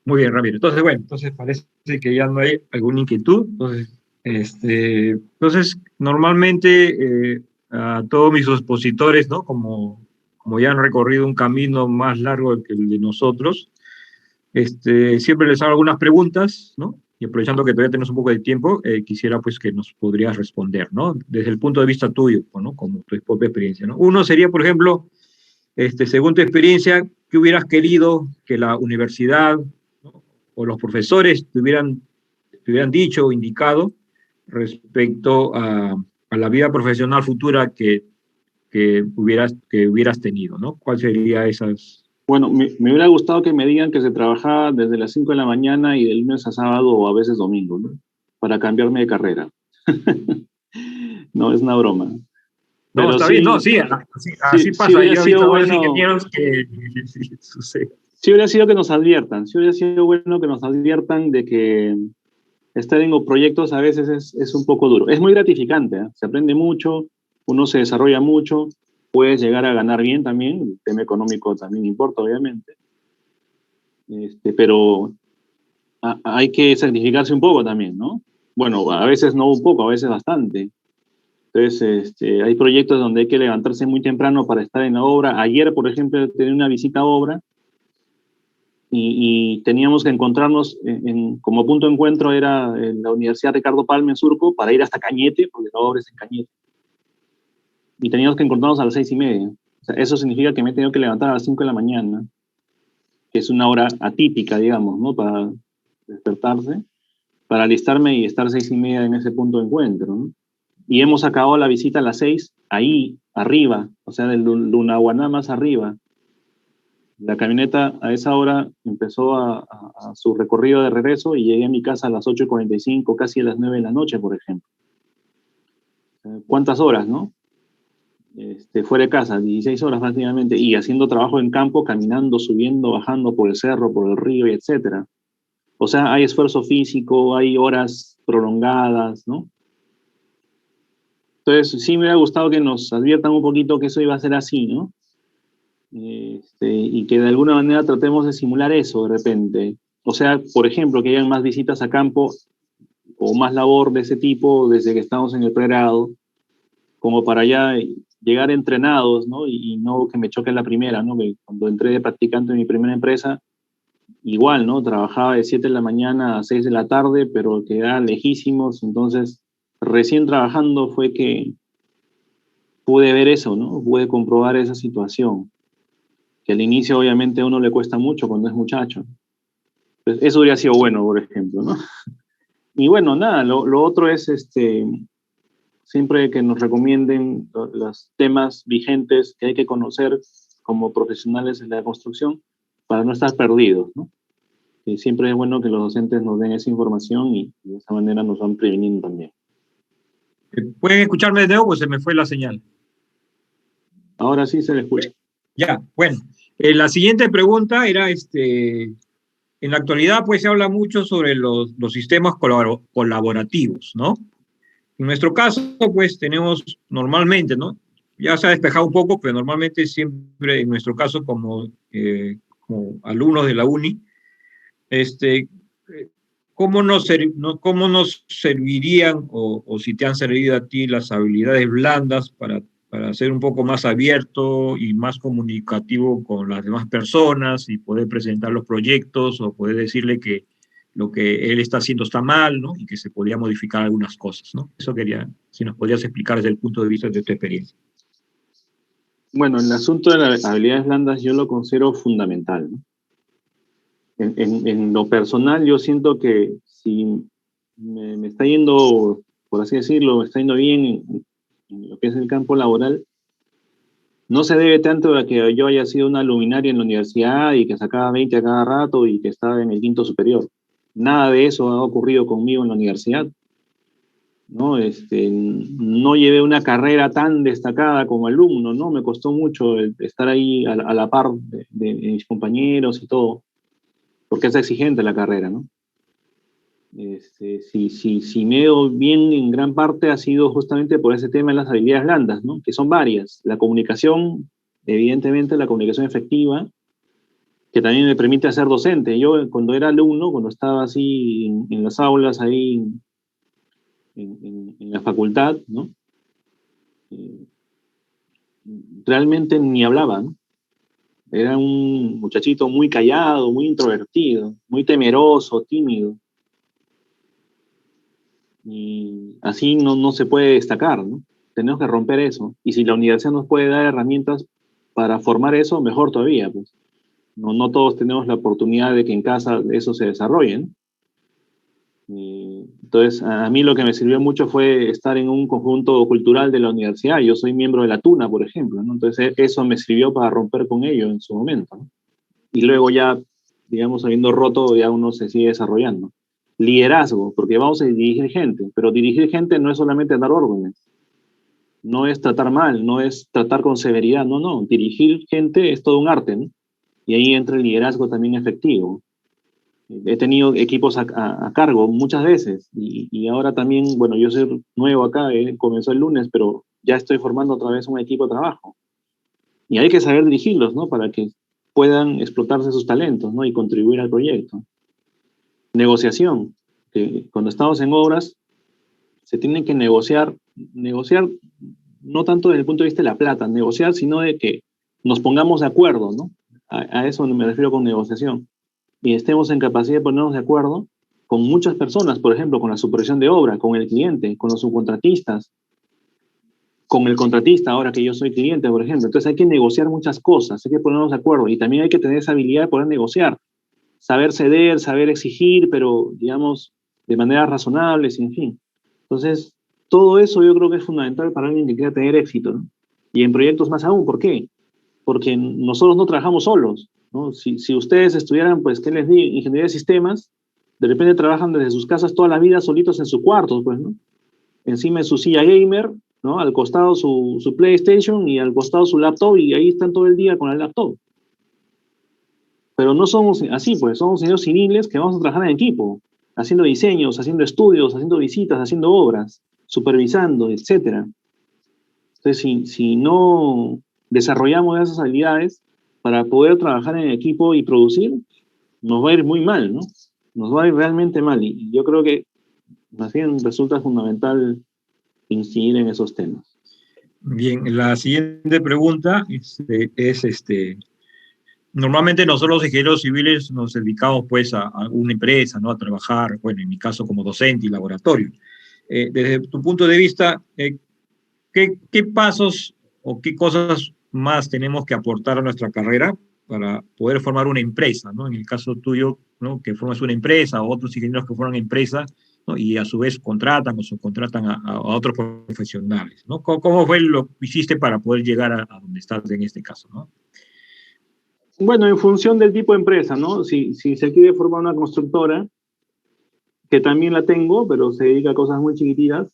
Muy bien, Ramiro. Entonces, bueno, parece que ya no hay alguna inquietud. Entonces normalmente a todos mis expositores, ¿no? Como como ya han recorrido un camino más largo que el de nosotros, siempre les hago algunas preguntas, ¿no? Y aprovechando que todavía tenemos un poco de tiempo, quisiera pues que nos podrías responder, ¿no? Desde el punto de vista tuyo, ¿no? Como tu propia experiencia, ¿no? Uno sería, por ejemplo, según tu experiencia, ¿qué hubieras querido que la universidad, ¿no? O los profesores te hubieran dicho o indicado respecto a la vida profesional futura que hubieras tenido, ¿no? ¿Cuál sería esas? Bueno, me hubiera gustado que me digan que se trabajaba desde las 5 de la mañana y de lunes a sábado o a veces domingo, ¿no? Para cambiarme de carrera. No, es una broma. No, Pero está sí, bien, no, sí, así sí pasa. hubiera Yo he sido visto a varios bueno, ingenieros que sí, sucede. sí hubiera sido que nos adviertan, sí hubiera sido bueno que nos adviertan de que estar en proyectos a veces es un poco duro. Es muy gratificante, ¿eh? Se aprende mucho, uno se desarrolla mucho, puedes llegar a ganar bien también, el tema económico también importa, obviamente. Pero hay que sacrificarse un poco también, ¿no? Bueno, a veces no un poco, a veces bastante. Entonces, hay proyectos donde hay que levantarse muy temprano para estar en la obra. Ayer, por ejemplo, tenía una visita a obra y teníamos que encontrarnos como punto de encuentro era en la Universidad Ricardo Palma en Surco para ir hasta Cañete, porque la obra es en Cañete. Y teníamos que encontrarnos a las 6:30. O sea, eso significa que me he tenido que levantar a las 5 de la mañana, que es una hora atípica, digamos, ¿no? Para despertarse, para alistarme y estar 6:30 en ese punto de encuentro, ¿no? Y hemos acabado la visita a las 6, ahí, arriba, o sea, del Lunahuaná más arriba. La camioneta a esa hora empezó a su recorrido de regreso y llegué a mi casa a las 8:45, casi a las 9 de la noche, por ejemplo. ¿Cuántas horas, no? Fuera de casa, 16 horas prácticamente, y haciendo trabajo en campo, caminando, subiendo, bajando por el cerro, por el río, y etcétera. O sea, hay esfuerzo físico, hay horas prolongadas, ¿no? Entonces, sí me hubiera gustado que nos adviertan un poquito que eso iba a ser así, ¿no? Y que de alguna manera tratemos de simular eso de repente. O sea, por ejemplo, que hayan más visitas a campo o más labor de ese tipo desde que estamos en el pregrado, como para ya llegar entrenados, ¿no? Y no que me choque la primera, ¿no? Que cuando entré de practicante en mi primera empresa, igual, ¿no? Trabajaba de 7 de la mañana a 6 de la tarde, pero quedaba lejísimos, entonces recién trabajando fue que pude ver eso, ¿no? Pude comprobar esa situación, que al inicio obviamente a uno le cuesta mucho cuando es muchacho. Pues eso hubiera sido bueno, por ejemplo, ¿no? Y bueno, nada, lo otro es siempre que nos recomienden los temas vigentes que hay que conocer como profesionales en la construcción para no estar perdidos, ¿no? Y siempre es bueno que los docentes nos den esa información y de esa manera nos van previniendo también. ¿Pueden escucharme de nuevo? Pues se me fue la señal. Ahora sí se le escucha. Ya, bueno. La siguiente pregunta era, en la actualidad pues se habla mucho sobre los sistemas colaborativos, ¿no? En nuestro caso pues tenemos normalmente, ¿no? Ya se ha despejado un poco, pero normalmente siempre en nuestro caso como alumnos de la uni, ¿cómo nos servirían o si te han servido a ti las habilidades blandas para ser un poco más abierto y más comunicativo con las demás personas y poder presentar los proyectos o poder decirle que lo que él está haciendo está mal, ¿no? Y que se podría modificar algunas cosas, ¿no? Eso quería, si nos podrías explicar desde el punto de vista de tu experiencia. Bueno, el asunto de las habilidades blandas yo lo considero fundamental, ¿no? En lo personal, yo siento que si me está yendo, por así decirlo, me está yendo bien en lo que es el campo laboral, no se debe tanto a que yo haya sido una luminaria en la universidad y que sacaba 20 a cada rato y que estaba en el quinto superior. Nada de eso ha ocurrido conmigo en la universidad, ¿no? No llevé una carrera tan destacada como alumno, ¿no? Me costó mucho estar ahí a la par de mis compañeros y todo, porque es exigente la carrera, ¿no? Si me he ido bien en gran parte ha sido justamente por ese tema de las habilidades blandas, ¿no? Que son varias. La comunicación, evidentemente la comunicación efectiva, que también me permite ser docente. Yo cuando era alumno, cuando estaba así en las aulas, ahí en la facultad, ¿no? Realmente ni hablaba, ¿no? Era un muchachito muy callado, muy introvertido, muy temeroso, tímido. Y así no se puede destacar, ¿no? Tenemos que romper eso. Y si la universidad nos puede dar herramientas para formar eso, mejor todavía, pues. No todos tenemos la oportunidad de que en casa eso se desarrolle, ¿no? Y entonces, a mí lo que me sirvió mucho fue estar en un conjunto cultural de la universidad. Yo soy miembro de la Tuna, por ejemplo, ¿no? Entonces, eso me sirvió para romper con ello en su momento, ¿no? Y luego ya, digamos, habiendo roto, ya uno se sigue desarrollando. Liderazgo, porque vamos a dirigir gente, pero dirigir gente no es solamente dar órdenes, no es tratar mal, no es tratar con severidad, no. Dirigir gente es todo un arte, ¿no? Y ahí entra el liderazgo también efectivo. He tenido equipos a cargo muchas veces y ahora también, bueno, yo soy nuevo acá, comenzó el lunes, pero ya estoy formando otra vez un equipo de trabajo. Y hay que saber dirigirlos, ¿no? Para que puedan explotarse sus talentos, ¿no? Y contribuir al proyecto. Negociación, que cuando estamos en obras se tiene que negociar no tanto desde el punto de vista de la plata, negociar, sino de que nos pongamos de acuerdo, ¿no? A eso me refiero con negociación. Y estemos en capacidad de ponernos de acuerdo con muchas personas, por ejemplo, con la supervisión de obra, con el cliente, con los subcontratistas, con el contratista, ahora que yo soy cliente, por ejemplo. Entonces hay que negociar muchas cosas, hay que ponernos de acuerdo y también hay que tener esa habilidad de poder negociar, saber ceder, saber exigir, pero digamos de manera razonable, sin fin. Entonces, todo eso yo creo que es fundamental para alguien que quiera tener éxito, ¿no? Y en proyectos más aún, ¿por qué? Porque nosotros no trabajamos solos, ¿no? Si ustedes estudiaran, pues, ¿qué les digo? Ingeniería de sistemas, de repente trabajan desde sus casas toda la vida solitos en su cuarto, pues, ¿no? Encima de su silla gamer, ¿no? Al costado su PlayStation y al costado su laptop y ahí están todo el día con el laptop. Pero no somos así, pues, somos ingenieros civiles que vamos a trabajar en equipo, haciendo diseños, haciendo estudios, haciendo visitas, haciendo obras, supervisando, etcétera. Entonces, si no desarrollamos esas habilidades para poder trabajar en equipo y producir, nos va a ir muy mal, ¿no? Nos va a ir realmente mal. Y yo creo que más bien resulta fundamental incidir en esos temas. Bien, la siguiente pregunta normalmente nosotros los ingenieros civiles nos dedicamos pues a una empresa, ¿no? A trabajar, bueno, en mi caso como docente y laboratorio. Desde tu punto de vista, ¿qué pasos o qué cosas más tenemos que aportar a nuestra carrera para poder formar una empresa, ¿no? En el caso tuyo, ¿no? Que formas una empresa, o otros ingenieros que forman empresas, ¿no? Y a su vez contratan o subcontratan a otros profesionales, ¿no? ¿Cómo fue lo que hiciste para poder llegar a donde estás en este caso, ¿no? Bueno, en función del tipo de empresa, ¿no? Si se quiere formar una constructora, que también la tengo, pero se dedica a cosas muy chiquititas,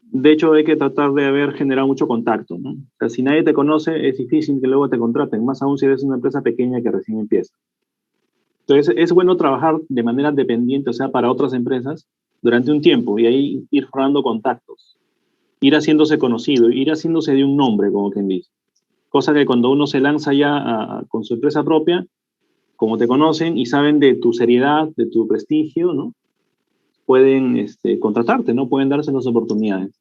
de hecho hay que tratar de haber generado mucho contacto, ¿no? O sea, si nadie te conoce, es difícil que luego te contraten, más aún si eres una empresa pequeña que recién empieza. Entonces, es bueno trabajar de manera dependiente, o sea, para otras empresas, durante un tiempo, y ahí ir formando contactos, ir haciéndose conocido, ir haciéndose de un nombre, como quien dice. Cosa que cuando uno se lanza ya con su empresa propia, como te conocen y saben de tu seriedad, de tu prestigio, ¿no? Pueden contratarte, ¿no? Pueden darse las oportunidades.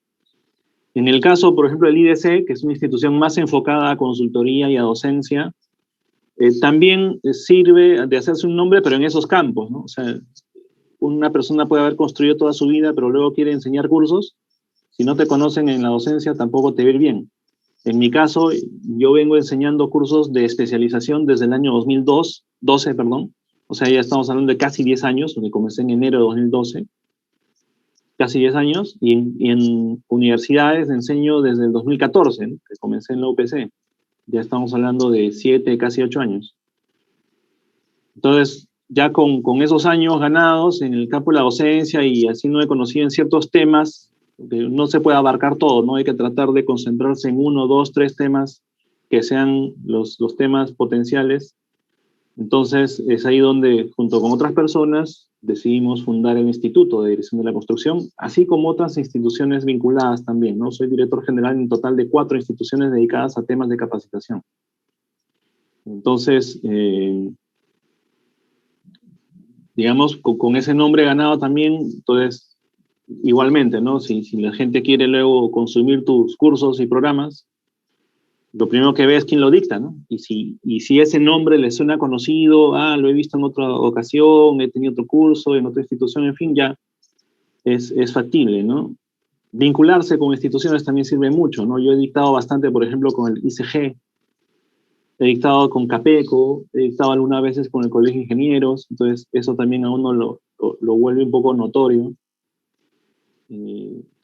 En el caso, por ejemplo, del IDC, que es una institución más enfocada a consultoría y a docencia, también sirve de hacerse un nombre, pero en esos campos, ¿no? O sea, una persona puede haber construido toda su vida, pero luego quiere enseñar cursos. Si no te conocen en la docencia, tampoco te va a ir bien. En mi caso, yo vengo enseñando cursos de especialización desde el año 2012, perdón. O sea, ya estamos hablando de casi 10 años, porque comencé en enero de 2012. Casi 10 años, y en universidades enseño desde el 2014, ¿no? Que comencé en la UPC. Ya estamos hablando de 7, casi 8 años. Entonces, ya con esos años ganados en el campo de la docencia y así no he conocido en ciertos temas, porque no se puede abarcar todo, ¿no? Hay que tratar de concentrarse en 1, 2, 3 temas que sean los temas potenciales. Entonces, es ahí donde, junto con otras personas, decidimos fundar el Instituto de Dirección de la Construcción, así como otras instituciones vinculadas también, ¿no? Soy director general en total de 4 instituciones dedicadas a temas de capacitación. Entonces, digamos, con ese nombre ganado también, entonces, igualmente, ¿no? Si la gente quiere luego consumir tus cursos y programas, lo primero que ve es quién lo dicta, ¿no? Y si ese nombre le suena conocido, lo he visto en otra ocasión, he tenido otro curso, en otra institución, en fin, ya es factible, ¿no? Vincularse con instituciones también sirve mucho, ¿no? Yo he dictado bastante, por ejemplo, con el ICG, he dictado con CAPECO, he dictado algunas veces con el Colegio de Ingenieros, entonces eso también a uno lo vuelve un poco notorio.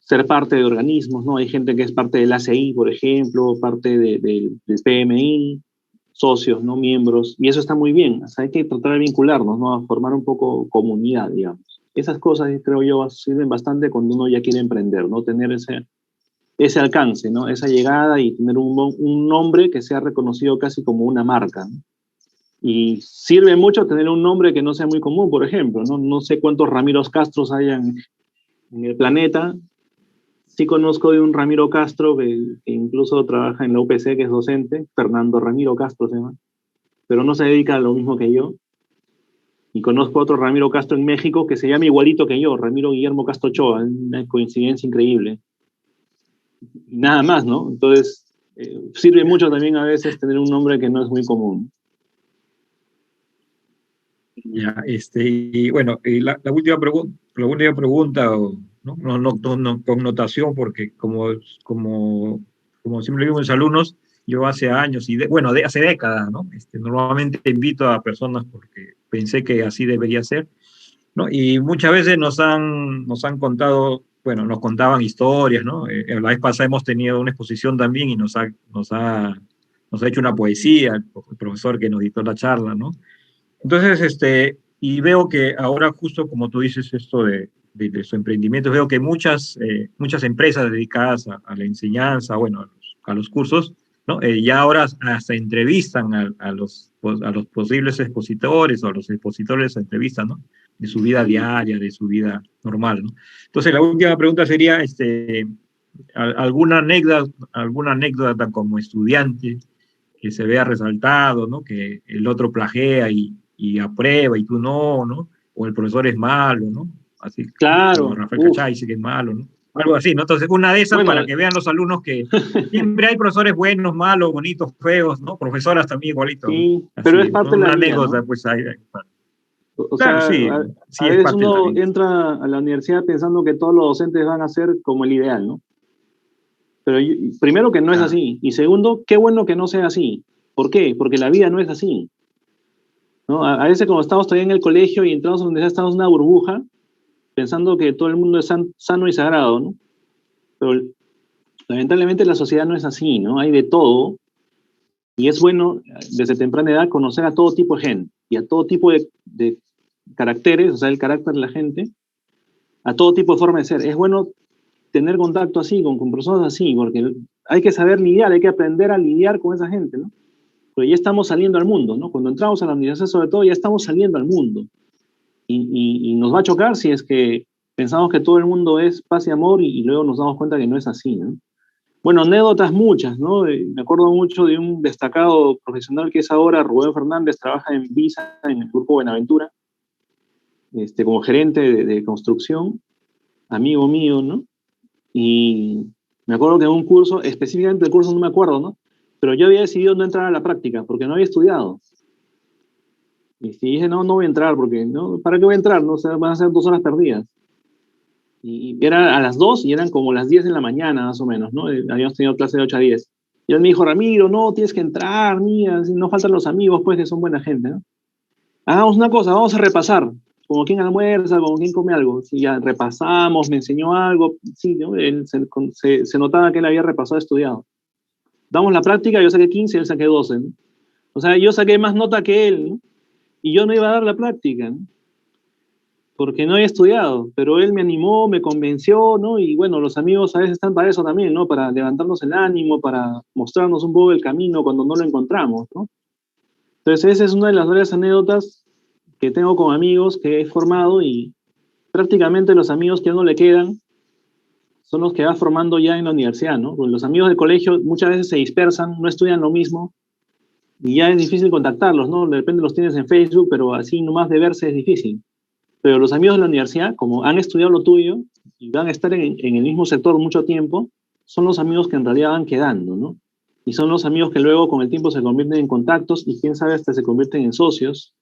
Ser parte de organismos, ¿no? Hay gente que es parte del ACI, por ejemplo, parte del PMI, socios, ¿no? Miembros, y eso está muy bien. O sea, hay que tratar de vincularnos, ¿no? A formar un poco comunidad, digamos. Esas cosas, creo yo, sirven bastante cuando uno ya quiere emprender, ¿no? Tener ese alcance, ¿no? Esa llegada y tener un nombre que sea reconocido casi como una marca, ¿no? Y sirve mucho tener un nombre que no sea muy común, por ejemplo, ¿no? No sé cuántos Ramiros Castros hayan en el planeta. Sí conozco de un Ramiro Castro que incluso trabaja en la UPC, que es docente, Fernando Ramiro Castro se llama, pero no se dedica a lo mismo que yo. Y conozco otro Ramiro Castro en México que se llama igualito que yo, Ramiro Guillermo Castro Ochoa, una coincidencia increíble. Y nada más, ¿no? Entonces, sirve mucho también a veces tener un nombre que no es muy común. Ya, y bueno, la última pregunta, no connotación, porque como siempre digo a mis alumnos, yo hace años, hace décadas, ¿no? Normalmente invito a personas porque pensé que así debería ser, ¿no? Y muchas veces nos han contado, bueno, nos contaban historias, ¿no? La vez pasada hemos tenido una exposición también y nos ha hecho una poesía, el profesor que nos dictó la charla, ¿no? Entonces, y veo que ahora, justo como tú dices esto de su emprendimiento, veo que muchas empresas dedicadas a la enseñanza, bueno, a los cursos, ¿no? Ya ahora hasta entrevistan a los posibles expositores o a los expositores a entrevistas, ¿no? De su vida diaria, de su vida normal, ¿no? Entonces, la última pregunta sería, alguna anécdota como estudiante que se vea resaltado, ¿no? Que el otro plagea y aprueba y tú no, o el profesor es malo, ¿no? Así Claro, como Rafael Cachá dice que es malo, ¿no? Algo así, ¿no? Entonces, una de esas bueno, para que vean los alumnos que siempre hay profesores buenos, malos, bonitos, feos, ¿no? Profesoras también igualitos, ¿no? sí, Así, pero es parte de una la vida, anécdota, ¿no? pues hay. O Claro, sea, sí, a sí es veces parte de la uno vida. entra a la universidad pensando que todos los docentes van a ser como el ideal, ¿no? Pero primero que no es Ah, así, y segundo, qué bueno que no sea así. ¿Por qué? Porque la vida no es así, ¿no? A veces cuando estamos todavía en el colegio y entramos a la universidad estamos en una burbuja, pensando que todo el mundo es sano y sagrado, ¿no? Pero lamentablemente la sociedad no es así, ¿no? Hay de todo, y es bueno desde temprana edad conocer a todo tipo de gente y a todo tipo de caracteres, o sea, el carácter de la gente, a todo tipo de forma de ser. Es bueno tener contacto así, con personas así, porque hay que saber lidiar, hay que aprender a lidiar con esa gente, ¿no? Porque ya estamos saliendo al mundo, ¿no? Cuando entramos a la universidad, sobre todo, ya estamos saliendo al mundo. Y nos va a chocar si es que pensamos que todo el mundo es paz y amor y luego nos damos cuenta que no es así, ¿no? Bueno, anécdotas muchas, ¿no? Me acuerdo mucho de un destacado profesional que es ahora Rubén Fernández, trabaja en Visa, en el Grupo Buenaventura, como gerente de construcción, amigo mío, ¿no? Y me acuerdo que en un curso, específicamente el curso no me acuerdo, ¿no? Pero yo había decidido no entrar a la práctica porque no había estudiado. Y dije, no voy a entrar porque, ¿no? ¿Para qué voy a entrar? No, o sea, van a ser 2 horas perdidas. Y era a las 2 y eran como las 10 de la mañana, más o menos, ¿no? Habíamos tenido clase de 8 a 10. Y él me dijo, Ramiro, no, tienes que entrar, mira, no faltan los amigos, pues, que son buena gente, ¿no? Hagamos una cosa, vamos a repasar, como quien almuerza, como quien come algo. Sí, ya repasamos, me enseñó algo, sí, ¿no? Él se notaba que él había repasado, estudiado. Damos la práctica, yo saqué 15, él saqué 12, ¿no? O sea, yo saqué más nota que él, ¿no? Y yo no iba a dar la práctica, ¿no? Porque no había estudiado, pero él me animó, me convenció, ¿no? Y bueno, los amigos a veces están para eso también, ¿no? Para levantarnos el ánimo, para mostrarnos un poco el camino cuando no lo encontramos, ¿no? Entonces, esa es una de las varias anécdotas que tengo con amigos que he formado y prácticamente los amigos que ya no le quedan son los que va formando ya en la universidad, ¿no? Porque los amigos del colegio muchas veces se dispersan, no estudian lo mismo y ya es difícil contactarlos, ¿no? De repente los tienes en Facebook, pero así nomás de verse es difícil. Pero los amigos de la universidad, como han estudiado lo tuyo y van a estar en el mismo sector mucho tiempo, son los amigos que en realidad van quedando, ¿no? Y son los amigos que luego con el tiempo se convierten en contactos y quién sabe hasta se convierten en socios.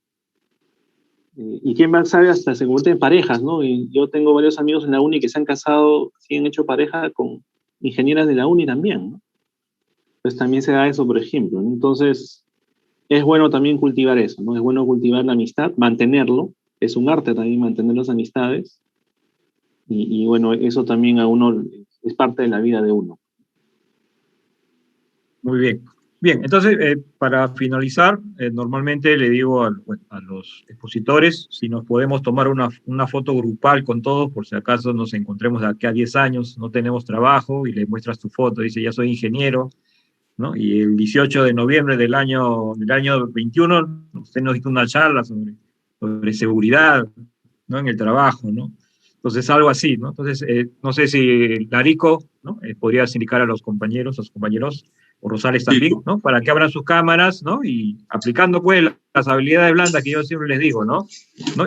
Y quién sabe hasta se convierten en parejas, ¿no? Y yo tengo varios amigos en la uni que se han casado, sí han hecho pareja con ingenieras de la uni también, ¿no? Pues también se da eso, por ejemplo, ¿no? Entonces, es bueno también cultivar eso, ¿no? Es bueno cultivar la amistad, mantenerlo. Es un arte también mantener las amistades. Y bueno, eso también a uno es parte de la vida de uno. Muy bien. Bien, entonces, para finalizar, normalmente le digo a los expositores si nos podemos tomar una foto grupal con todos, por si acaso nos encontremos de aquí a 10 años, no tenemos trabajo, y le muestras tu foto, dice, ya soy ingeniero, ¿no? Y el 18 de noviembre del año 21, usted nos hizo una charla sobre seguridad, ¿no? En el trabajo, ¿no? Entonces, algo así, ¿no? Entonces, no sé si Larico, ¿no? Podría indicar a los compañeros, o Rosales también, ¿no? Para que abran sus cámaras, ¿no? Y aplicando, pues, las habilidades blandas que yo siempre les digo, ¿no?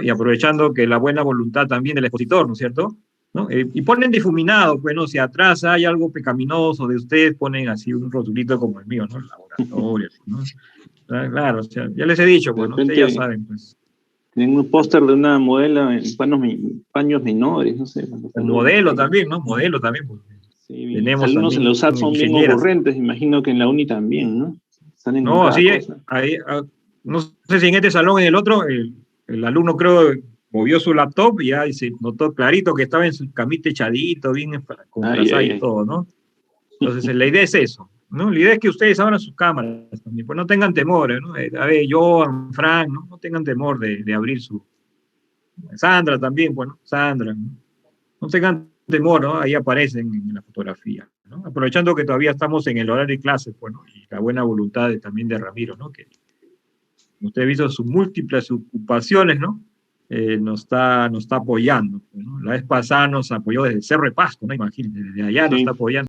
Y aprovechando que la buena voluntad también del expositor, ¿no es cierto? ¿No? Y ponen difuminado, pues, ¿no? Si atrás hay algo pecaminoso de ustedes, ponen así un rotulito como el mío, ¿no? Laboratorio, ¿no? Claro, o sea, ya les he dicho, pues, ¿no? Ustedes ya saben, pues. Tienen un póster de una modelo en paños menores, no sé. Un modelo también, ¿no? Modelo también, pues. Sí, tenemos los alumnos en la USAT son bien ocurrentes, imagino que en la uni también, ¿no? Salen no, sí, ahí, no sé si en este salón, en el otro, el alumno creo movió su laptop y ya se notó clarito que estaba en su camita echadito, bien con frazada y todo, ¿no? Entonces, la idea es eso, ¿no? La idea es que ustedes abran sus cámaras también, pues no tengan temor, ¿no? A ver, yo, Frank, ¿no? Tengan temor de abrir su... Sandra también, bueno, Sandra, ¿no? No tengan temor, ¿no? Ahí aparecen en la fotografía, ¿no? Aprovechando que todavía estamos en el horario de clases, pues, ¿no? Y la buena voluntad también de Ramiro, ¿no? Que usted ha visto sus múltiples ocupaciones, ¿no? Nos está apoyando, pues, ¿no? La vez pasada nos apoyó desde Cerro de Pasco, ¿no? Imagínense, desde allá nos está apoyando.